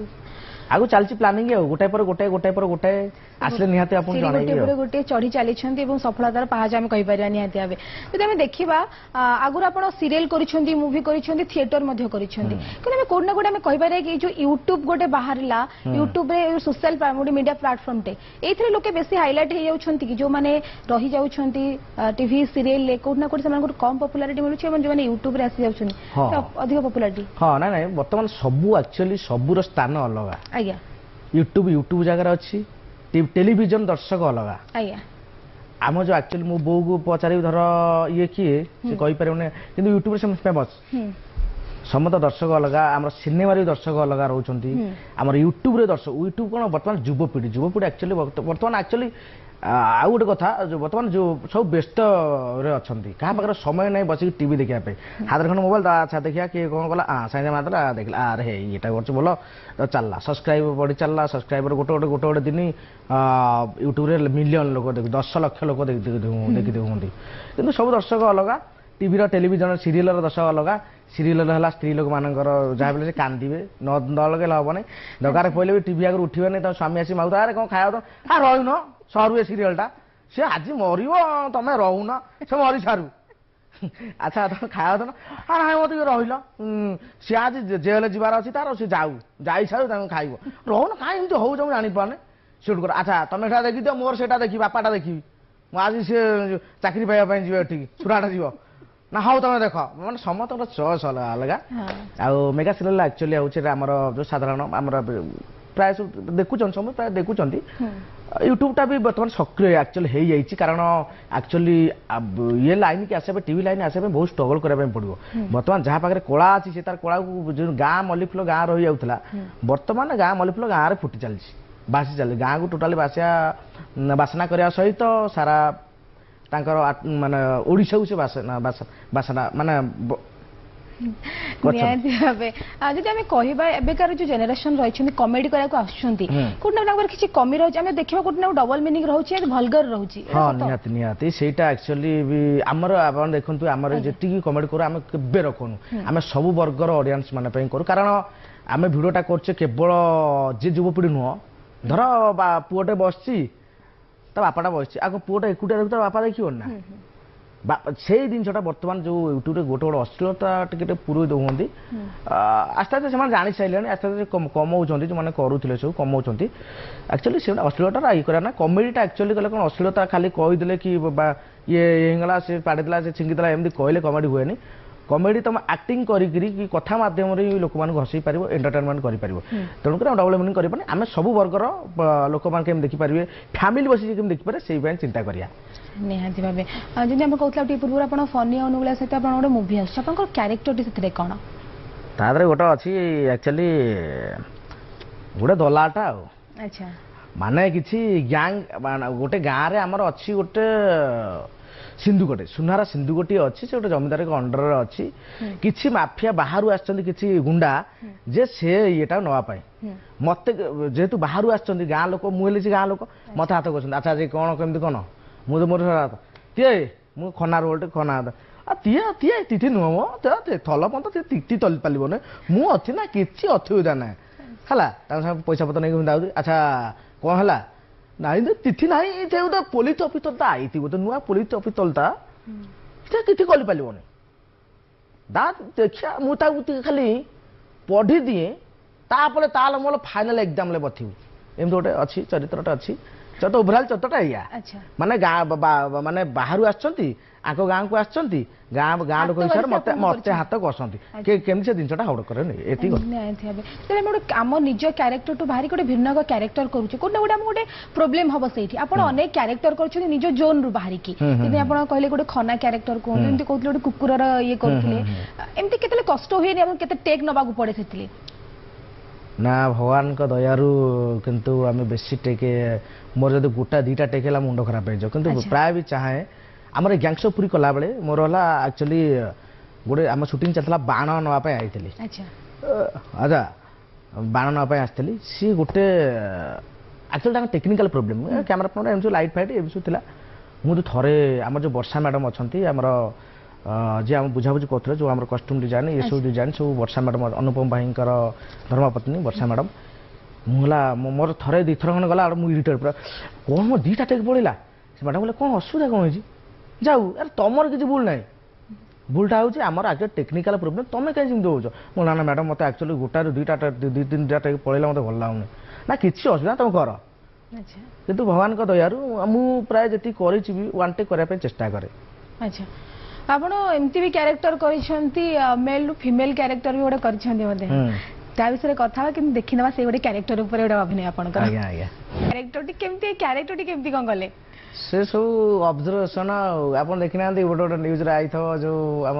ଆଗକୁ ଚାଲିଛି ପ୍ଲାନିଂ ଆଉ ଗୋଟାଏ ପରେ ଗୋଟାଏ ଆସିଲେ ନିହାତି ଆପଣ ଜଣାଇବେ ଗୋଟିଏ ଚଢି ଚାଲିଛନ୍ତି ଏବଂ ସଫଳତାର ପାହାଚ ଆମେ କହିପାରିବା ନିହାତି ଭାବେ ଯଦି ଆମେ ଦେଖିବା ଆଗରୁ ଆପଣ ସିରିଏଲ କରିଛନ୍ତି ମୁଭି କରିଛନ୍ତି ଥିଏଟର ମଧ୍ୟ କରିଛନ୍ତି କିନ୍ତୁ ଆମେ କୋଉଠି ନା କୋଉଠି ଆମେ କହିପାରିବା କି ଯୋଉ ୟୁଟ୍ୟୁବ ଗୋଟେ ବାହାରିଲା ୟୁଟ୍ୟୁବରେ ସୋସିଆଲ ମିଡିଆ ପ୍ଲାଟଫର୍ମଟେ ଏଇଥିରେ ଲୋକେ ବେଶୀ ହାଇଲାଇଟ୍ ହେଇଯାଉଛନ୍ତି କି ଯୋଉମାନେ ରହିଯାଉଛନ୍ତି ଟିଭି ସିରିଏଲରେ କୋଉଠି ନା କୋଉଠି ସେମାନଙ୍କୁ କମ ପପୁଲାରିଟି ମିଳୁଛି ଏବଂ ଯୋଉମାନେ ୟୁଟ୍ୟୁବରେ ଆସି ଯାଉଛନ୍ତି ଅଧିକ ପପୁଲାରିଟି ହଁ ନାଇଁ ବର୍ତ୍ତମାନ ସବୁ ଆକ୍ଚୁଆଲି ସବୁର ସ୍ଥାନ ଅଲଗା ଆଜ୍ଞା ୟୁଟ୍ୟୁବ ଜାଗାରେ ଅଛି টেলিভিজন দর্শক অলগা আজ্ঞা ଆମ ଯୋଉ ଆକ୍ଚୁଆଲି ମୋ ବୋଉକୁ ପଚାରିବି ଧର ଇଏ କିଏ ସେ କହିପାରିବନି କିନ୍ତୁ ୟୁଟ୍ୟୁବରେ ସେ ଫେମସ୍ ସମସ୍ତ ଦର୍ଶକ ଅଲଗା ଆମର ସିନେମାରେ ବି ଦର୍ଶକ ଅଲଗା ରହୁଛନ୍ତି ଆମର ୟୁଟ୍ୟୁବରେ ଦର୍ଶକ ୟୁଟ୍ୟୁବ କ'ଣ ବର୍ତ୍ତମାନ ଯୁବପିଢ଼ି ଆକ୍ଚୁଆଲି ବର୍ତ୍ତମାନ ଆକ୍ଚୁଆଲି ଆଉ ଗୋଟେ କଥା ବର୍ତ୍ତମାନ ଯୋଉ ସବୁ ବ୍ୟସ୍ତରେ ଅଛନ୍ତି କାହା ପାଖରେ ସମୟ ନାହିଁ ବସିକି ଟିଭି ଦେଖିବା ପାଇଁ ହାତରେ ଖଣ୍ଡେ ମୋବାଇଲ ଆଚ୍ଛା ଦେଖିବା କିଏ କ'ଣ କଲା ସାଙ୍ଗେ ମାରିଦେଲା ଦେଖିଲା ଆରେ ହେ ଏଇଟା କରୁଛି ଭଲ ଚାଲିଲା ସବସ୍କ୍ରାଇବର ବଢ଼ି ଚାଲିଲା ସବସ୍କ୍ରାଇବର ଗୋଟେ ଦିନ ୟୁଟ୍ୟୁବରେ ମିଲିୟନ ଲୋକ 10 ଲକ୍ଷ ଲୋକ ଦେଖି ହୁଅନ୍ତି କିନ୍ତୁ ସବୁ ଦର୍ଶକ ଅଲଗା ଟିଭିର ଟେଲିଭିଜନ ସିରିଏଲର ଦର୍ଶକ ଅଲଗା ସିରିଏଲର ହେଲା ସ୍ତ୍ରୀ ଲୋକମାନଙ୍କର ଯାହା ବଲେ ସେ କାନ୍ଦିବେ ନ ଲଗେଇଲେ ହବନି ଦରକାର ପଡ଼ିଲେ ବି ଟିଭି ଆଗରୁ ଉଠିବେନି ତ ସ୍ୱାମୀ ଆସି ମାଗୁଥିବ ଆରେ କ'ଣ ଖାଇବା ରହିନ ସରୁ ଏ ସିରିଏଲଟା ସେ ଆଜି ମରିବ ତମେ ରହୁନ ସେ ମରି ସାରୁ ଆଚ୍ଛା ତମେ ଖାଇବା ତ ନାଇଁ ମତେ ରହିଲ ସିଏ ଆଜି ଜେଲ ଯିବାର ଅଛି ତାର ସେ ଯାଇସାରୁ ତାଙ୍କୁ ଖାଇବ ରହୁନ କାହିଁ ଏମିତି ହଉଛ ମୁଁ ଜାଣିପାରୁନି ସେଠୁ କର ଆଚ୍ଛା ତମେ ସେଟା ଦେଖିଦିଅ ମୋର ସେଇଟା ଦେଖିବି ବାପାଟା ଦେଖିବି ମୁଁ ଆଜି ସେ ଚାକିରି ପାଇବା ପାଇଁ ଯିବ ଏଠିକି ଛୁରାଟା ଯିବ ନା ହଉ ତମେ ଦେଖ ମାନେ ସମସ୍ତଙ୍କର ଚଏସ୍ ଅଲଗା ଅଲଗା ଆଉ ମେଗା ସିରିଏଲ ଆକ୍ଚୁଆଲି ହଉଛି ଆମର ଯୋଉ ସାଧାରଣ ଆମର ପ୍ରାୟ ସବୁ ଦେଖୁଛନ୍ତି ସମସ୍ତେ ପ୍ରାୟ ଦେଖୁଛନ୍ତି ୟୁଟ୍ୟୁବଟା ବି ବର୍ତ୍ତମାନ ସକ୍ରିୟ ଆକ୍ଚୁଆଲି ହେଇଯାଇଛି କାରଣ ଆକ୍ଚୁଆଲି ଇଏ ଲାଇନ କି ଆସିବା ପାଇଁ ଟିଭି ଲାଇନ ଆସିବା ପାଇଁ ବହୁତ ଷ୍ଟ୍ରଗଲ କରିବା ପାଇଁ ପଡିବ ବର୍ତ୍ତମାନ ଯାହା ପାଖରେ କଳା ଅଛି ସେ ତାର କଳାକୁ ଯୋଉ ଗାଁ ମଲ୍ଲି ଫୁଲ ଗାଁ ରହିଯାଉଥିଲା ବର୍ତ୍ତମାନ ଗାଁ ମଲ୍ଲି ଫୁଲ ଗାଁରେ ଫୁଟି ଚାଲିଛି ବାସି ଚାଲିଛି ଗାଁକୁ ଟୋଟାଲି ବାସନା କରିବା ସହିତ ସାରା ତାଙ୍କର ମାନେ ଓଡ଼ିଶାକୁ ସେ ବାସନା ମାନେ ନିହାତି ଭାବେ ଯଦି ଆମେ କହିବା ଏବେକାର ଯୋଉ ଜେନେରେସନ ରହିଛନ୍ତି କମେଡି କରିବାକୁ ଆସୁଛନ୍ତି କୋଉଠି ନା ତାଙ୍କର କିଛି କମି ରହୁଛି ଆମେ ଦେଖିବା କୋଉଠି ନା ଡବଲ ମିନିଂ ରହୁଛି ଭଲଗର ରହୁଛି ହଁ ନିହାତି ନିହାତି ସେଇଟା ଆକ୍ଚୁଆଲି ବି ଆମର ଆପଣ ଦେଖନ୍ତୁ ଆମର ଯେତିକି କମେଡି କରୁ ଆମେ କେବେ ରଖୁନୁ ଆମେ ସବୁ ବର୍ଗର ଅଡିଏନ୍ସ ମାନେ ପାଇଁ କରୁ କାରଣ ଆମେ ଭିଡିଓଟା କରୁଛେ କେବଳ ଯେ ଯୁବପିଢି ନୁହଁ ଧର ପୁଅଟେ ବସିଛି ତା ବାପାଟା ବସିଛି ଆଗ ପୁଅଟା ଏକୁଟିଆ ଦେଖୁ ତା ବାପା ଦେଖିବନି ନା ସେଇ ଜିନିଷଟା ବର୍ତ୍ତମାନ ଯୋଉ ୟୁଟ୍ୟୁବରେ ଗୋଟେ ଗୋଟେ ଅଶ୍ଳୀଳତା ଟିକେ ପୁରେଇ ଦେଉଛନ୍ତି ଆସ୍ତେ ଆସ୍ତେ ସେମାନେ ଜାଣିସାରିଲେଣି ଆସ୍ତେ ଆସ୍ତେ କମଉଛନ୍ତି ଯେଉଁମାନେ କରୁଥିଲେ ସବୁ କମଉଛନ୍ତି ଆକ୍ଚୁଆଲି ସେଗୁଡ଼ା ଅଶ୍ଳୀଳତା ଇଏ କରିବା ନା କମେଡିଟା ଆକ୍ଚୁଆଲି କଲେ କ'ଣ ଅଶ୍ଳୀଳତା ଖାଲି କହିଦେଲେ କି ଇଏ ହେଇଗଲା ସେ ପାଡ଼ିଦେଲା ସେ ଛିଙ୍କିଦେଲା ଏମିତି କହିଲେ କମେଡି ହୁଏନି କମେଡି ତମେ ଆକ୍ଟିଂ କରିକିରି କି କଥା ମାଧ୍ୟମରେ ଲୋକମାନଙ୍କୁ ହସେଇ ପାରିବ ଏଣ୍ଟରଟେନମେଣ୍ଟ କରିପାରିବ ତେଣୁକରି ଆମେ ଡବଲ ମିନିଂ କରିପାରୁନି ଆମେ ସବୁ ବର୍ଗର ଲୋକମାନେ କେମିତି ଦେଖିପାରିବେ ଫ୍ୟାମିଲି ବସିକି କେମିତି ଦେଖିପାରିବେ ସେଇ ପାଇଁ ଚିନ୍ତା କରିବା ନିହାତି ଭାବେ ଯେମିତି ଆମେ କହୁଥିଲା ଟିକେ ପୂର୍ବରୁ ଆପଣ ଫନି ଅନୁଗୁଳା ସହିତ ଆପଣ ଗୋଟେ ମୁଭି ଆସୁଛି ଆପଣଙ୍କର କ୍ୟାରେକ୍ଟରଟି ସେଥିରେ କ'ଣ ତା ଦେହରେ ଗୋଟେ ଅଛି ଆକ୍ଚୁଆଲି ଗୋଟେ ଦଲାଲଟା ଆଉ ଆଚ୍ଛା ମାନେ କିଛି ଗ୍ୟାଙ୍ଗ ଗୋଟେ ଗାଁରେ ଆମର ଅଛି ଗୋଟେ ସିନ୍ଧୁକଟେ ସୁନାର ସିନ୍ଧୁକଟି ଅଛି ସେ ଗୋଟେ ଜମିଦାରଙ୍କ ଅଣ୍ଡରରେ ଅଛି କିଛି ମାଫିଆ ବାହାରୁ ଆସିଛନ୍ତି କିଛି ଗୁଣ୍ଡା ଯେ ସେ ଇଏଟା ନେବା ପାଇଁ ମତେ ଯେହେତୁ ବାହାରୁ ଆସିଛନ୍ତି ଗାଁ ଲୋକ ମୁଁ ହେଲି ସେ ଗାଁ ଲୋକ ମତେ ହାତ କରୁଛନ୍ତି ଆଚ୍ଛା ଆଜି କ'ଣ କେମିତି କ'ଣ ମୁଁ ତ ମୋର ତିଏ ମୁଁ ଖନା ରୋଲଟେ ଖନା ତିଏ ତିଥି ନୁହଁ ମୋ ଥଲ ପନ୍ତ ତିଥି ତଲି ପାରିବନି ମୁଁ ଅଛି ନା କିଛି ଅସୁବିଧା ନାହିଁ ହେଲା ତାଙ୍କ ସାଙ୍ଗେ ପଇସା ପତ୍ର ନେଇକି ଯାଉଛି ଆଚ୍ଛା କ'ଣ ହେଲା ନାଇଁ ତିଥି ନାହିଁ ଏଇଟା ଗୋଟେ ପୋଲିସ ଅଫିସରଟା ଆଇଥିବ ଗୋଟେ ନୂଆ ପୋଲିସ ଅଫିସରଟା ସେ କିଛି କରିପାରିବନି ଦେଖିବା ମୁଁ ତାକୁ ଟିକେ ଖାଲି ପଢିଦିଏ ତାପରେ ତାହେଲେ ମୋର ଫାଇନାଲ ଏକ୍ଜାମରେ ବସିବୁ ଏମିତି ଗୋଟେ ଅଛି ଚରିତ୍ରଟା ଅଛି ଓଭରାଲ ଚରିତ୍ରଟା ଏଇଆ ମାନେ ମାନେ ବାହାରୁ ଆସିଛନ୍ତି ଆଙ୍କ ଗାଁକୁ ଆସିଛନ୍ତି ଗାଁ ଲୋକ ହିସାବରେ ମତେ ହାତ କଷନ୍ତି କେମିତି ସେ ଜିନିଷଟା ହାଉଡ କରେନି ଏତିକି ଆମ ନିଜ କ୍ୟାରେକ୍ଟରଠୁ ବାହାରି ଗୋଟେ ଭିନ୍ନ କ୍ୟାରେକ୍ଟର କରୁଛୁ କୋଉଟା ଗୋଟେ ଆମ ଗୋଟେ ପ୍ରୋବ୍ଲେମ ହବ ସେଇଠି ଆପଣ ଅନେକ କ୍ୟାରେକ୍ଟର କରୁଛନ୍ତି ନିଜ ଜୋନରୁ ବାହାରିକି ଯେମିତି ଆପଣ କହିଲେ ଗୋଟେ ଖନା କ୍ୟାରେକ୍ଟର କୁହନ୍ତୁ ଏମିତି କହୁଥିଲେ ଗୋଟେ କୁକୁରର ଇଏ କରୁଥିଲେ ଏମିତି କେତେବେଳେ କଷ୍ଟ ହୁଏନି ଆପଣ କେତେ ଟେକ୍ ନେବାକୁ ପଡେ ସେଥିରେ ନା ଭଗବାନଙ୍କ ଦୟାରୁ କିନ୍ତୁ ଆମେ ବେଶୀ ଟେକ୍ ମୋର ଯଦି ଗୋଟା ଦିଟା ଟେକ୍ ହେଲା ମୁଣ୍ଡ ଖରାପ ହେଇଯାଉ କିନ୍ତୁ ପ୍ରାୟ ବି ଚାହେଁ ଆମର ଗ୍ୟାଙ୍ଗଷ୍ଟର ପୁରୀ କଲାବେଳେ ମୋର ହେଲା ଆକ୍ଚୁଆଲି ଗୋଟେ ଆମ ସୁଟିଂ ଚାଲିଥିଲା ବାଣ ନେବା ପାଇଁ ଆସିଥିଲି ଆଚ୍ଛା ବାଣ ନେବା ପାଇଁ ଆସିଥିଲି ସିଏ ଗୋଟେ ଆକ୍ଚୁଆଲି ତାଙ୍କ ଟେକ୍ନିକାଲ ପ୍ରୋବ୍ଲେମ୍ କ୍ୟାମେରା ଫ୍ୟାମେରା ଏମିତି ସବୁ ଲାଇଟ୍ ଫାଇଟ୍ ଏମିତି ସବୁ ଥିଲା ମୁଁ ଥରେ ଆମର ଯେଉଁ ବର୍ଷା ମ୍ୟାଡ଼ାମ୍ ଅଛନ୍ତି ଆମର ଯିଏ ଆମେ ବୁଝାବୁଝି କରୁଥିଲେ ଯେଉଁ ଆମର କଷ୍ଟ୍ୟୁମ୍ ଡିଜାଇନ୍ ଏସବୁ ଡିଜାଇନ୍ ସବୁ ବର୍ଷା ମ୍ୟାଡ଼ାମ୍ ଅନୁପମ ଭାଇଙ୍କର ଧର୍ମପତ୍ନୀ ବର୍ଷା ମ୍ୟାଡ଼ାମ୍ ମୁଁ ହେଲା ମୋର ଥରେ ଦୁଇଥର ଖଣ୍ଡେ ଗଲା ମୁଁ ଇରିଟେଡ୍ ପୁରା କ'ଣ ମୋ ଦୁଇଟା ଟେକ୍ ପଡ଼ିଲା ସେ ମ୍ୟାଡ଼ାମ୍ କହିଲେ କ'ଣ ଅସୁବିଧା କ'ଣ ହେଇଛି ଯାଉ ଆରେ ତମର କିଛି ଭୁଲ ନାହିଁ ଭୁଲଟା ହେଉଛି ଆମର ଆକ୍ଚୁଆଲି ଟେକ୍ନିକାଲ ପ୍ରୋବ୍ଲେମ୍ ତମେ କାହିଁ ସେମିତି ହେଉଛ ମୁଁ ନା ମ୍ୟାଡ଼ାମ୍ ମୋତେ ଆକ୍ଚୁଆଲି ଗୋଟାରୁ ଦୁଇ ତିନିଟା ଟେକ୍ ପଳେଇଲା ମୋତେ ଭଲ ଲାଗୁନି ନା କିଛି ଅସୁବିଧା ତମେ କର କିନ୍ତୁ ଭଗବାନଙ୍କ ଦୟାରୁ ମୁଁ ପ୍ରାୟ ଯେତିକି କରିଛି ବି ୱାନ୍ ଟେକ୍ କରିବା ପାଇଁ ଚେଷ୍ଟା କରେ ଆଚ୍ଛା ଆପଣ ଏମିତି ବି କ୍ୟାରେକ୍ଟର କରିଛନ୍ତି ମେଲ୍ ରୁ ଫିମେଲ କ୍ୟାରେକ୍ଟର ବି ଗୋଟେ କରିଛନ୍ତି ବୋଧେ ତା ବିଷୟରେ କଥା ହେବା କିନ୍ତୁ ଦେଖିନେବା ସେଇ ଗୋଟେ କ୍ୟାରେକ୍ଟର ଉପରେ ଗୋଟେ ଅଭିନୟ ଆପଣଙ୍କର କ୍ୟାରେକ୍ଟରଟି କେମିତି କ'ଣ କଲେ ସେ ସବୁ ଅବଜରଭେସନ ଆପଣ ଦେଖିନାହାନ୍ତି ଗୋଟେ ଗୋଟେ ନ୍ୟୁଜରେ ଆଇଥିବ ଯୋଉ ଆମ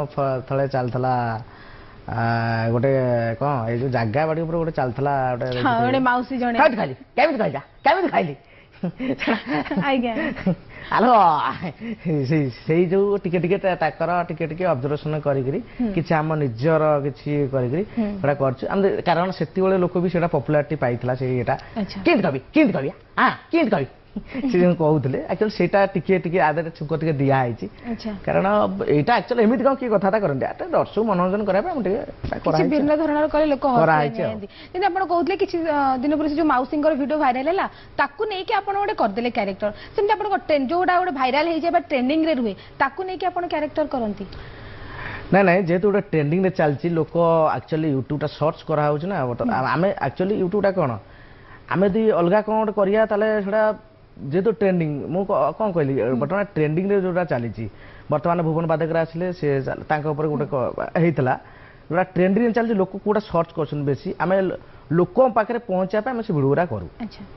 ଥଳେ ଚାଲିଥିଲା ଗୋଟେ କ'ଣ ଏଇ ଯୋଉ ଜାଗା ବାଡି ଉପରେ ଗୋଟେ ଚାଲିଥିଲା ଗୋଟେ ମାଉସୀ ଜଣେ ଖାଇଲି କେମିତି ଖାଇଲି ଆଜ୍ଞା ଆଲୋ ସେଇ ଯୋଉ ଟିକେ ଟିକେ ତାଙ୍କର ଟିକେ ଟିକେ ଅବଜରଭେସନ କରିକିରି କିଛି ଆମ ନିଜର କିଛି କରିକିରି ସେଟା କରୁଛୁ କାରଣ ସେତେବେଳେ ଲୋକ ବି ସେଟା ପପୁଲାରିଟି ପାଇଥିଲା ସେଇ ଏଟା କେମିତି କହିବି ସେ ଯେଉଁ କହୁଥିଲେ ଆକ୍ଚୁଆଲି ସେଇଟା ଟିକେ ଟିକେ ଆଦେହରେ ଛୁଙ୍କ ଟିକେ ଦିଆ ହେଇଛି କାରଣ ଏଇଟା ଆକ୍ଚୁଆଲି ଏମିତି କ'ଣ କିଏ କଥାବାର୍ତ୍ତା କରନ୍ତି ଏଟା ଦର୍ଶକ ମନୋରଞ୍ଜନ କରିବା ପାଇଁ ଟିକେ କିଛି ଭିନ୍ନ ଧରଣର କଲେ ଲୋକ ହସିଯାଆନ୍ତି କିନ୍ତୁ ଆପଣ କହୁଥିଲେ କିଛି ଦିନ ପରେ ସେ ଯୋଉ ମାଉସୀଙ୍କର ଭିଡିଓ ଭାଇରାଲ ହେଲା ତାକୁ ନେଇକି ଆପଣ ଗୋଟେ କରିଦେଲେ କ୍ୟାରେକ୍ଟର ସେମିତି ଆପଣଙ୍କ ଯୋଉଟା ଗୋଟେ ଭାଇରାଲ ହେଇଯାଏ ବା ଟ୍ରେଣ୍ଡିଂ ରେ ରୁହେ ତାକୁ ନେଇକି ଆପଣ କ୍ୟାରେକ୍ଟର କରନ୍ତି ନାଇଁ ନାଇଁ ଯେହେତୁ ଗୋଟେ ଟ୍ରେଣ୍ଡିଂ ରେ ଚାଲିଛି ଲୋକ ଆକ୍ଚୁଆଲି ୟୁଟ୍ୟୁବଟା ସର୍ଚ୍ଚ କରାହେଉଛି ନା ଆମେ ଆକ୍ଚୁଆଲି ୟୁଟ୍ୟୁବଟା କ'ଣ ଆମେ ଯଦି ଅଲଗା କ'ଣ ଗୋଟେ କରିବା ତାହେଲେ ସେଟା ଯେହେତୁ ଟ୍ରେଣ୍ଡିଂ ମୁଁ କ'ଣ କହିଲି ବର୍ତ୍ତମାନ ଟ୍ରେଣ୍ଡିଂରେ ଯୋଉଟା ଚାଲିଛି ବର୍ତ୍ତମାନ ଭୁବନ ବାଦକରେ ଆସିଲେ ସେ ତାଙ୍କ ଉପରେ ଗୋଟେ ହେଇଥିଲା ଯୋଉଟା ଟ୍ରେଣ୍ଡିଂରେ ଚାଲିଛି ଲୋକ କୋଉଟା ସର୍ଚ୍ଚ କରୁଛନ୍ତି ବେଶୀ ଆମେ ଲୋକଙ୍କ ପାଖରେ ପହଞ୍ଚିବା ପାଇଁ ଆମେ ସେ ଭିଡ଼ିଓ ଗୁଡ଼ା କରୁ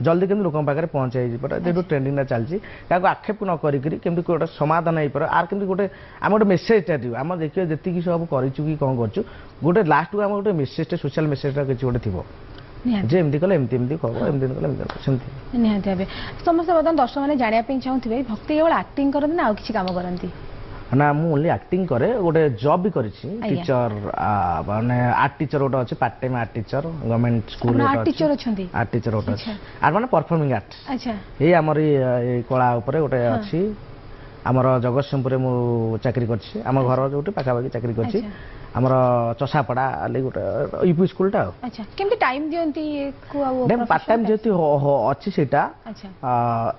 ଜଲ୍ଦି କେମିତି ଲୋକଙ୍କ ପାଖରେ ପହଞ୍ଚାଇଯିବ ଯେହେତୁ ଟ୍ରେଣ୍ଡିଂଟା ଚାଲିଛି କାହାକୁ ଆକ୍ଷେପ ନ କରିକିରି କେମିତି ଗୋଟେ ସମାଧାନ ହେଇପାରେ ଆର କେମିତି ଗୋଟେ ଆମେ ଗୋଟେ ମେସେଜଟା ଦିଉ ଆମେ ଦେଖିବା ଯେତିକି ସବୁ କରିଛୁ କି କ'ଣ କରୁଛୁ ଗୋଟେ ଲାଷ୍ଟକୁ ଆମେ ଗୋଟେ ମେସେଜଟା ସୋସିଆଲ ମେସେଜଟା କିଛି ଗୋଟେ ଥିବ ଯେ ଏମିତି କଲେ ଏମିତି ଏମିତି କହ ଏମିତି କଲେ ଏମିତି ସେମିତି ନିହାତି ଭାବେ ସମସ୍ତେ ବର୍ତ୍ତମାନ ଦର୍ଶକମାନେ ଜାଣିବା ପାଇଁ ଚାହୁଁଥିବେ ଭକ୍ତି କେବଳ ଆକ୍ଟିଂ କରନ୍ତି ନା ଆଉ କିଛି କାମ କରନ୍ତି ନା ମୁଁ ଓନ୍ଲି ଆକ୍ଟିଂ କରେ ଗୋଟେ ଜବ୍ ବି କରିଛି ଟିଚର ମାନେ ଆର୍ଟ ଟିଚର ଗୋଟେ ଅଛି part time art teacher government school art teacher ଅଛନ୍ତି ଆର୍ଟ ଟିଚର ଗୋଟେ ଅଛି ଆର୍ଟ ମାନେ ପରଫର୍ମିଂ ଆର୍ଟ ଏଇ ଆମର ଏଇ କଳା ଉପରେ ଗୋଟେ ଅଛି ଆମର ଜଗତସିଂହପୁରରେ ମୁଁ ଚାକିରି କରିଛି ଆମ ଘର ଯୋଉଠି ପାଖାପାଖି ଚାକିରି କରିଛି ଆମର ଚଷାପଡ଼ା ଗୋଟେ ୟୁପି ସ୍କୁଲଟା ଆଉ କେମିତି ଟାଇମ୍ ଦିଅନ୍ତି ପାର୍ଟ ଟାଇମ୍ ଯେହେତୁ ଅଛି ସେଇଟା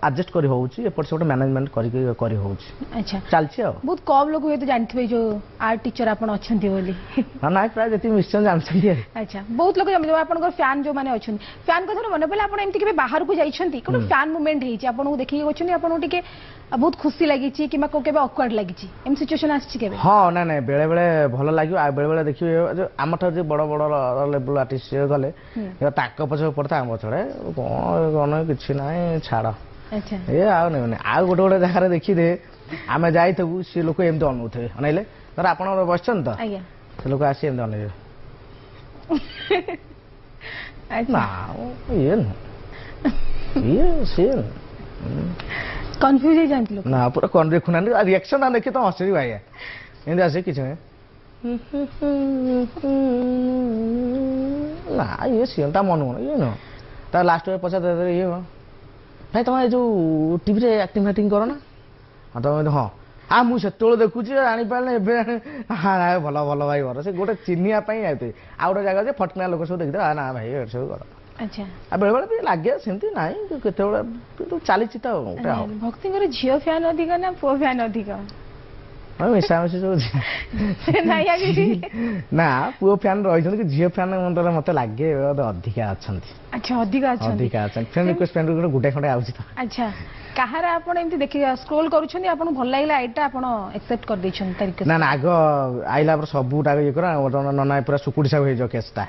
ଆଡଜଷ୍ଟ କରି ହେଉଛି ଏପଟ ସେପଟ ମ୍ୟାନେଜମେଣ୍ଟ କରିକି କରି ହେଉଛି ଚାଲିଛି ଆଉ ବହୁତ କମ୍ ଲୋକ ହୁଏତ ଜାଣିଥିବେ ଯୋଉ ଆର୍ଟ ଟିଚର ଆପଣ ଅଛନ୍ତି ବୋଲି ନାଇଁ ପ୍ରାୟ ଯେତିକି ନିଶ୍ଚୟ ଜାଣିଛନ୍ତି ଆଚ୍ଛା ବହୁତ ଲୋକ ଜାଣିଥିବେ ଆପଣଙ୍କର ଫ୍ୟାନ୍ ଯୋଉମାନେ ଅଛନ୍ତି ଫ୍ୟାନ୍ କଥାରୁ ମନେ ପଡ଼ିଲା ଆପଣ ଏମିତି କେବେ ବାହାରକୁ ଯାଇଛନ୍ତି ଗୋଟେ ଫ୍ୟାନ୍ ମୁଭମେଣ୍ଟ ହେଇଛି ଆପଣଙ୍କୁ ଦେଖିକି ଅଛନ୍ତି ଆପଣଙ୍କୁ ଟିକେ ବହୁତ ଖୁସି ଲାଗିଛି କିମ୍ବା କେବେ ଅକ୍ୱାର୍ଡ ଲାଗିଛି ଏମିତି ସିଚୁଏସନ ଆସିଛି କେବେ ହଁ ନାଇଁ ନାଇଁ ବେଳେ ବେଳେ ଭଲ ଲାଗିବ ଆଉ ବେଳେ ବେଳେ ଦେଖିବେ ଆମଠାରୁ ଯେ ବଡ଼ ବଡ଼ ଲେବୁଲ ଆର୍ଟିଷ୍ଟ ଗଲେ ତାଙ୍କ ପଛରେ ପଡ଼ିଥା ଆମ ପଛରେ କ'ଣ କିଛି ନାହିଁ ଛାଡ଼ ଏ ଆଉ ନେବେନି ଆଉ ଗୋଟେ ଗୋଟେ ଜାଗାରେ ଦେଖିଦେ ଆମେ ଯାଇଥିବୁ ସେ ଲୋକ ଏମିତି ଅନଉଥିବେ ଅନେଇଲେ ଧର ଆପଣ ବସିଛନ୍ତି ତ ସେ ଲୋକ ଆସି ଏମିତି ଅନେଇବେ ନା ଇଏ ନୁହଁ ଇଏ ସିଏ କନଫ୍ୟୁଜ ହେଇଯାନ୍ତି ଲୋକ ନା ପୁରା କ'ଣ ଦେଖୁନାହାନ୍ତି ରିଆକ୍ସନ ଦେଖି ତ ହସିବି ଆଜ୍ଞା ଏମିତି ଆସେ କିଛି ନାହିଁ ନା ଇଏ ସିଏ ତା ମନ ଇଏ ନୁହଁ ତା ଲାଷ୍ଟ ପଚାର ଇଏ ଭାଇ ତମେ ଏ ଯୋଉ ଟିଭିରେ ଆକ୍ଟିଂ ଫାକ୍ଟିଂ କର ନା ତମେ ହଁ ମୁଁ ସେତେବେଳେ ଦେଖୁଛି ଜାଣିପାରିଲେ ଏବେ ଭଲ ଭଲ ଭାଇ କର ସେ ଗୋଟେ ଚିହ୍ନିବା ପାଇଁ ଯାଇଥିବେ ଆଉ ଗୋଟେ ଜାଗା ଯେ ଫଟକିନା ଲୋକ ସବୁ ଦେଖିଦେବେ ନା ଭାଇ ଏ ସବୁ କର ଆଉ ବେଳେ ବେଳେ ବି ଲାଗେ ସେମିତି ନାହିଁ କେତେବେଳେ କିନ୍ତୁ ଚାଲିଛି ତ ଭକ୍ତିଙ୍କର ଝିଅ ଫ୍ୟାନ୍ ଅଧିକ ନା ପୁଅ ଫ୍ୟାନ୍ ଅଧିକ ମିଶାମିଶି ସବୁ ନା ପୁଅ ଫ୍ୟାନ୍ ରହିଛନ୍ତି କି ଝିଅ ଫ୍ୟାନ୍ ମୁଣ୍ଡରେ ମତେ ଲାଗେ ଅଧିକା ଅଛନ୍ତି ଅଧିକା ଅଛନ୍ତି ଫ୍ରେଣ୍ଡ ରିକ୍ୱେଷ୍ଟ ଫ୍ରେଣ୍ଡ ରିକ୍ୱେଷ୍ଟ ଗୋଟେ ଖଣ୍ଡେ ଆଉଛି ତ ଆଚ୍ଛା କାହାର ଆପଣ ଏମିତି ଦେଖି ସ୍କ୍ରୋଲ କରୁଛନ୍ତି ଆପଣଙ୍କୁ ଭଲ ଲାଗିଲା ଏଇଟା ଆପଣ ଆକ୍ସେପ୍ଟ କରିଦେଇଛନ୍ତି ନା ନା ଆଗ ଆଇଲା ପରେ ସବୁଟା ଇଏ କର ନନା ପୁରା ସୁକୁଡ଼ି ସାହୁ ହେଇଯିବ କେସଟା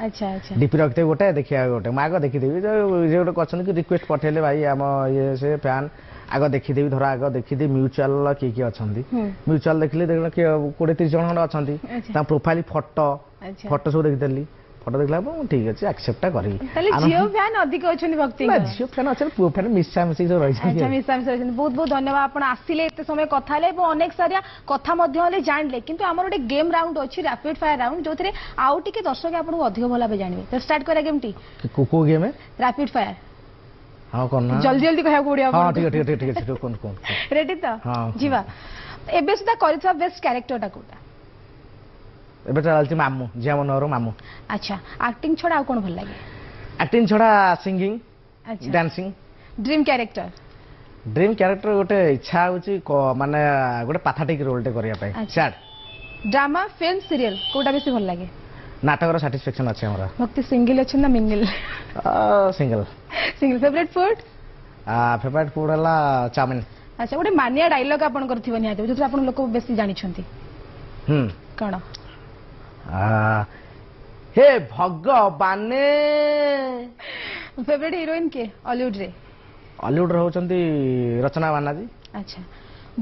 ଡିପି ରଖିଥିବେ ଗୋଟେ ଦେଖିବା ଗୋଟେ ମୁଁ ଆଗ ଦେଖିଦେବି ଯେ ଗୋଟେ କରିଛନ୍ତି କି ରିକ୍ୱେଷ୍ଟ ପଠେଇଲେ ଭାଇ ଆମ ଇଏ ସେ ଫ୍ୟାନ୍ ଆଗ ଦେଖିଦେବି ଧର ଆଗ ଦେଖିଦେବି ମ୍ୟୁଚୁଆଲ କିଏ କିଏ ଅଛନ୍ତି ମ୍ୟୁଚୁଆଲ ଦେଖିଲେ ଦେଖିଲେ କିଏ 20-30 ଜଣ ଖଣ୍ଡେ ଅଛନ୍ତି ତାଙ୍କ ପ୍ରୋଫାଇଲ ଫଟୋ ସବୁ ଦେଖିଦେଲି ଫଟୋ ଦେଖିଲା ପରେ ଠିକ ଅଛି ଆକ୍ସେପ୍ଟଟା କରିବି ଝିଅ ଫ୍ୟାନ୍ ଅଧିକ ଅଛନ୍ତି ଭକ୍ତି ଝିଅ ଫ୍ୟାନ୍ ଅଛନ୍ତି ପୁଅ ଫ୍ୟାନ୍ ମିଶାମିଶି ରହିଛନ୍ତି ବହୁତ ବହୁତ ଧନ୍ୟବାଦ ଆପଣ ଆସିଲେ ଏତେ ସମୟ କଥା ହେଲେ ଏବଂ ଅନେକ ସାରିଆ କଥା ମଧ୍ୟ ହେଲେ ଜାଣିଲେ କିନ୍ତୁ ଆମର ଗୋଟେ ଗେମ୍ ରାଉଣ୍ଡ ଅଛି ରାପିଡ ଫାୟାର ରାଉଣ୍ଡ ଯୋଉଥିରେ ଆଉ ଟିକେ ଦର୍ଶକ ଆପଣଙ୍କୁ ଅଧିକ ଭଲ ଭାବେ ଜାଣିବେ ତ ଷ୍ଟାର୍ଟ କରିବା ଗେମ୍ଟି କୋଉ ଗେମ୍ ରାପିଡ ଫାୟାର ହଁ କଣ ଜଲ୍ଦି ଜଲ୍ଦି କହିବାକୁ ପଡିବ ହଁ ଠିକ ଠିକ ଠିକ ଅଛି କୋନ କୋନ ରେଡି ତ ଯିବା ଏବେ ସୁଦ୍ଧା କରିଥିବା ବେଷ୍ଟ କ୍ୟାରେକ୍ଟରଟା କୋଉଟା ଏବେ ଚାଲିଛି ମାମୁ ଝିଅ ମନୋହର ମାମୁ ଆଚ୍ଛା ଆକ୍ଟିଂ ଛଡା ଆଉ କଣ ଭଲ ଲାଗେ ଆକ୍ଟିଂ ଛଡା ସିଙ୍ଗିଂ ଡ୍ୟାନ୍ସିଂ ଡ୍ରିମ୍ କ୍ୟାରେକ୍ଟର ଗୋଟେ ଇଚ୍ଛା ହଉଛି ମାନେ ଗୋଟେ ପାଥାଟିକ ରୋଲଟେ କରିବା ପାଇଁ ସ୍ୟାଡ୍ ଡ୍ରାମା ଫିଲ୍ମ ସିରିଏଲ କୋଉଟା ବେଶୀ ଭଲ ଲାଗେ ନାଟକର ସାଟିସ୍ଫ୍ୟାକ୍ସନ ଅଛି ଆମର ଭକ୍ତି ସିଙ୍ଗଲ ଅଛି ନା ମିଙ୍ଗଲ ସିଙ୍ଗଲ ଫେଭରେଟ୍ ଫୁଡ ହେଲା ଚାଉମିନ ଆଚ୍ଛା ଗୋଟେ ମାନିଆ ଡାଇଲଗ ଆପଣଙ୍କର ଥିବ ନିହାତି ଯୋଉଥିରେ ଆପଣ ଲୋକ ବେଶୀ ଜାଣିଛନ୍ତି କଣ हे भगवाने फेवरेट हीरोइन के हॉलीवुड रे होचंती रचना बानाजी अच्छा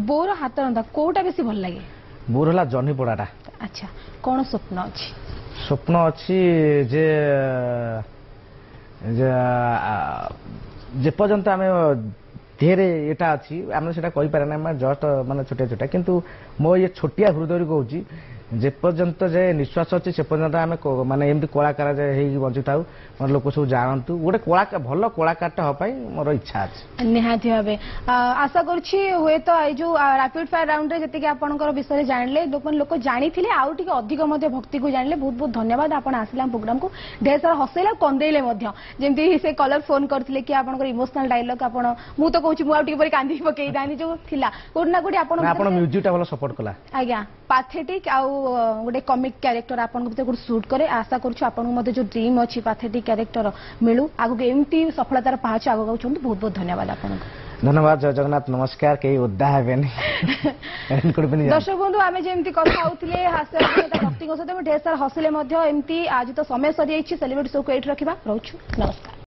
बोर हाथ रंधा कोटा बेसी भल लागे बोर हला जन्ही पोड़ाटा अच्छा कोन स्वप्न अछि जे जे पर्यंत आमे धेरे एटा अछि आमे सेटा कहि पारे ना जस्ट माने छोटे छोटे किंतु मो ये छोटिया हृदय कहूची ଯେପର୍ଯ୍ୟନ୍ତ ଯେ ନିଶ୍ୱାସ ଅଛି ସେ ପର୍ଯ୍ୟନ୍ତ ଆମେ ମାନେ ଏମିତି କଳାକାର ହେଇକି ବଞ୍ଚୁଥାଉ ମାନେ ଲୋକ ସବୁ ଜାଣନ୍ତୁ ଗୋଟେ ଭଲ କଳାକାରଟା ହେବା ପାଇଁ ମୋର ଇଚ୍ଛା ଅଛି ନିହାତି ଭାବେ ଆଶା କରୁଛି ହୁଏତ ଏଇ ଯୋଉ ରାପିଡ ଫାୟାର ରାଉଣ୍ଡରେ ଯେତିକି ଆପଣଙ୍କର ବିଷୟରେ ଜାଣିଲେ ଲୋକ ଜାଣିଥିଲେ ଆଉ ଟିକେ ଅଧିକ ମଧ୍ୟ ଭକ୍ତିକୁ ଜାଣିଲେ ବହୁତ ବହୁତ ଧନ୍ୟବାଦ ଆପଣ ଆସିଲେ ଆମ ପ୍ରୋଗ୍ରାମକୁ ଢେର ସାରା ହସେଇଲେ ଆଉ କନ୍ଦେଇଲେ ମଧ୍ୟ ଯେମିତି ସେ କଲର ଫୋନ କରିଥିଲେ କି ଆପଣଙ୍କର ଇମୋସନାଲ ଡାଇଲଗ ଆପଣ ମୁଁ ତ କହୁଛି ମୁଁ ଆଉ ଟିକେ ପରେ କାନ୍ଦିକି ପକେଇଥାନ୍ତି ଯୋଉ ଥିଲା କୋଉଠି ନା କୋଉଠି ଆପଣ ମ୍ୟୁଜିକଟା ଭଲ ସପୋର୍ଟ କଲା ଆଜ୍ଞା ପାଥେଟିକ ଆଉ ଗୋଟେ କମିକ କ୍ୟାରେକ୍ଟର ଆପଣଙ୍କ ଭିତରେ ଗୋଟେ ସୁଟ୍ करे ଆଶା କରୁଛୁ ଆପଣଙ୍କୁ ମଧ୍ୟ ଯୋଉ ଡ୍ରିମ୍ ଅଛି ପାଥେଟିକ କ୍ୟାରେକ୍ଟର ମିଳୁ ଆଗକୁ ଏମିତି ସଫଳତାର ପାହାଚ ଆଗକୁ ଯାଉଛନ୍ତି ବହୁତ ବହୁତ ଧନ୍ୟବାଦ ଆପଣଙ୍କୁ ଧନ୍ୟବାଦ ଜୟ ଜଗନ୍ନାଥ ନମସ୍କାର କେହି ଓଦା ହେବେନି ଦର୍ଶକ ବନ୍ଧୁ ଆମେ ଯେମିତି କଥା ହଉଥିଲେ ହାସ୍ୟ ଭକ୍ତିଙ୍କ ସହିତ ଢେର ସାରା ହସିଲେ ମଧ୍ୟ ଏମିତି ଆଜି ତ ସମୟ ସରିଯାଇଛି ସେଲିବ୍ରିଟି ଶୋକୁ ଏଇଠି ରଖିବା ରହୁଛୁ ନମସ୍କାର।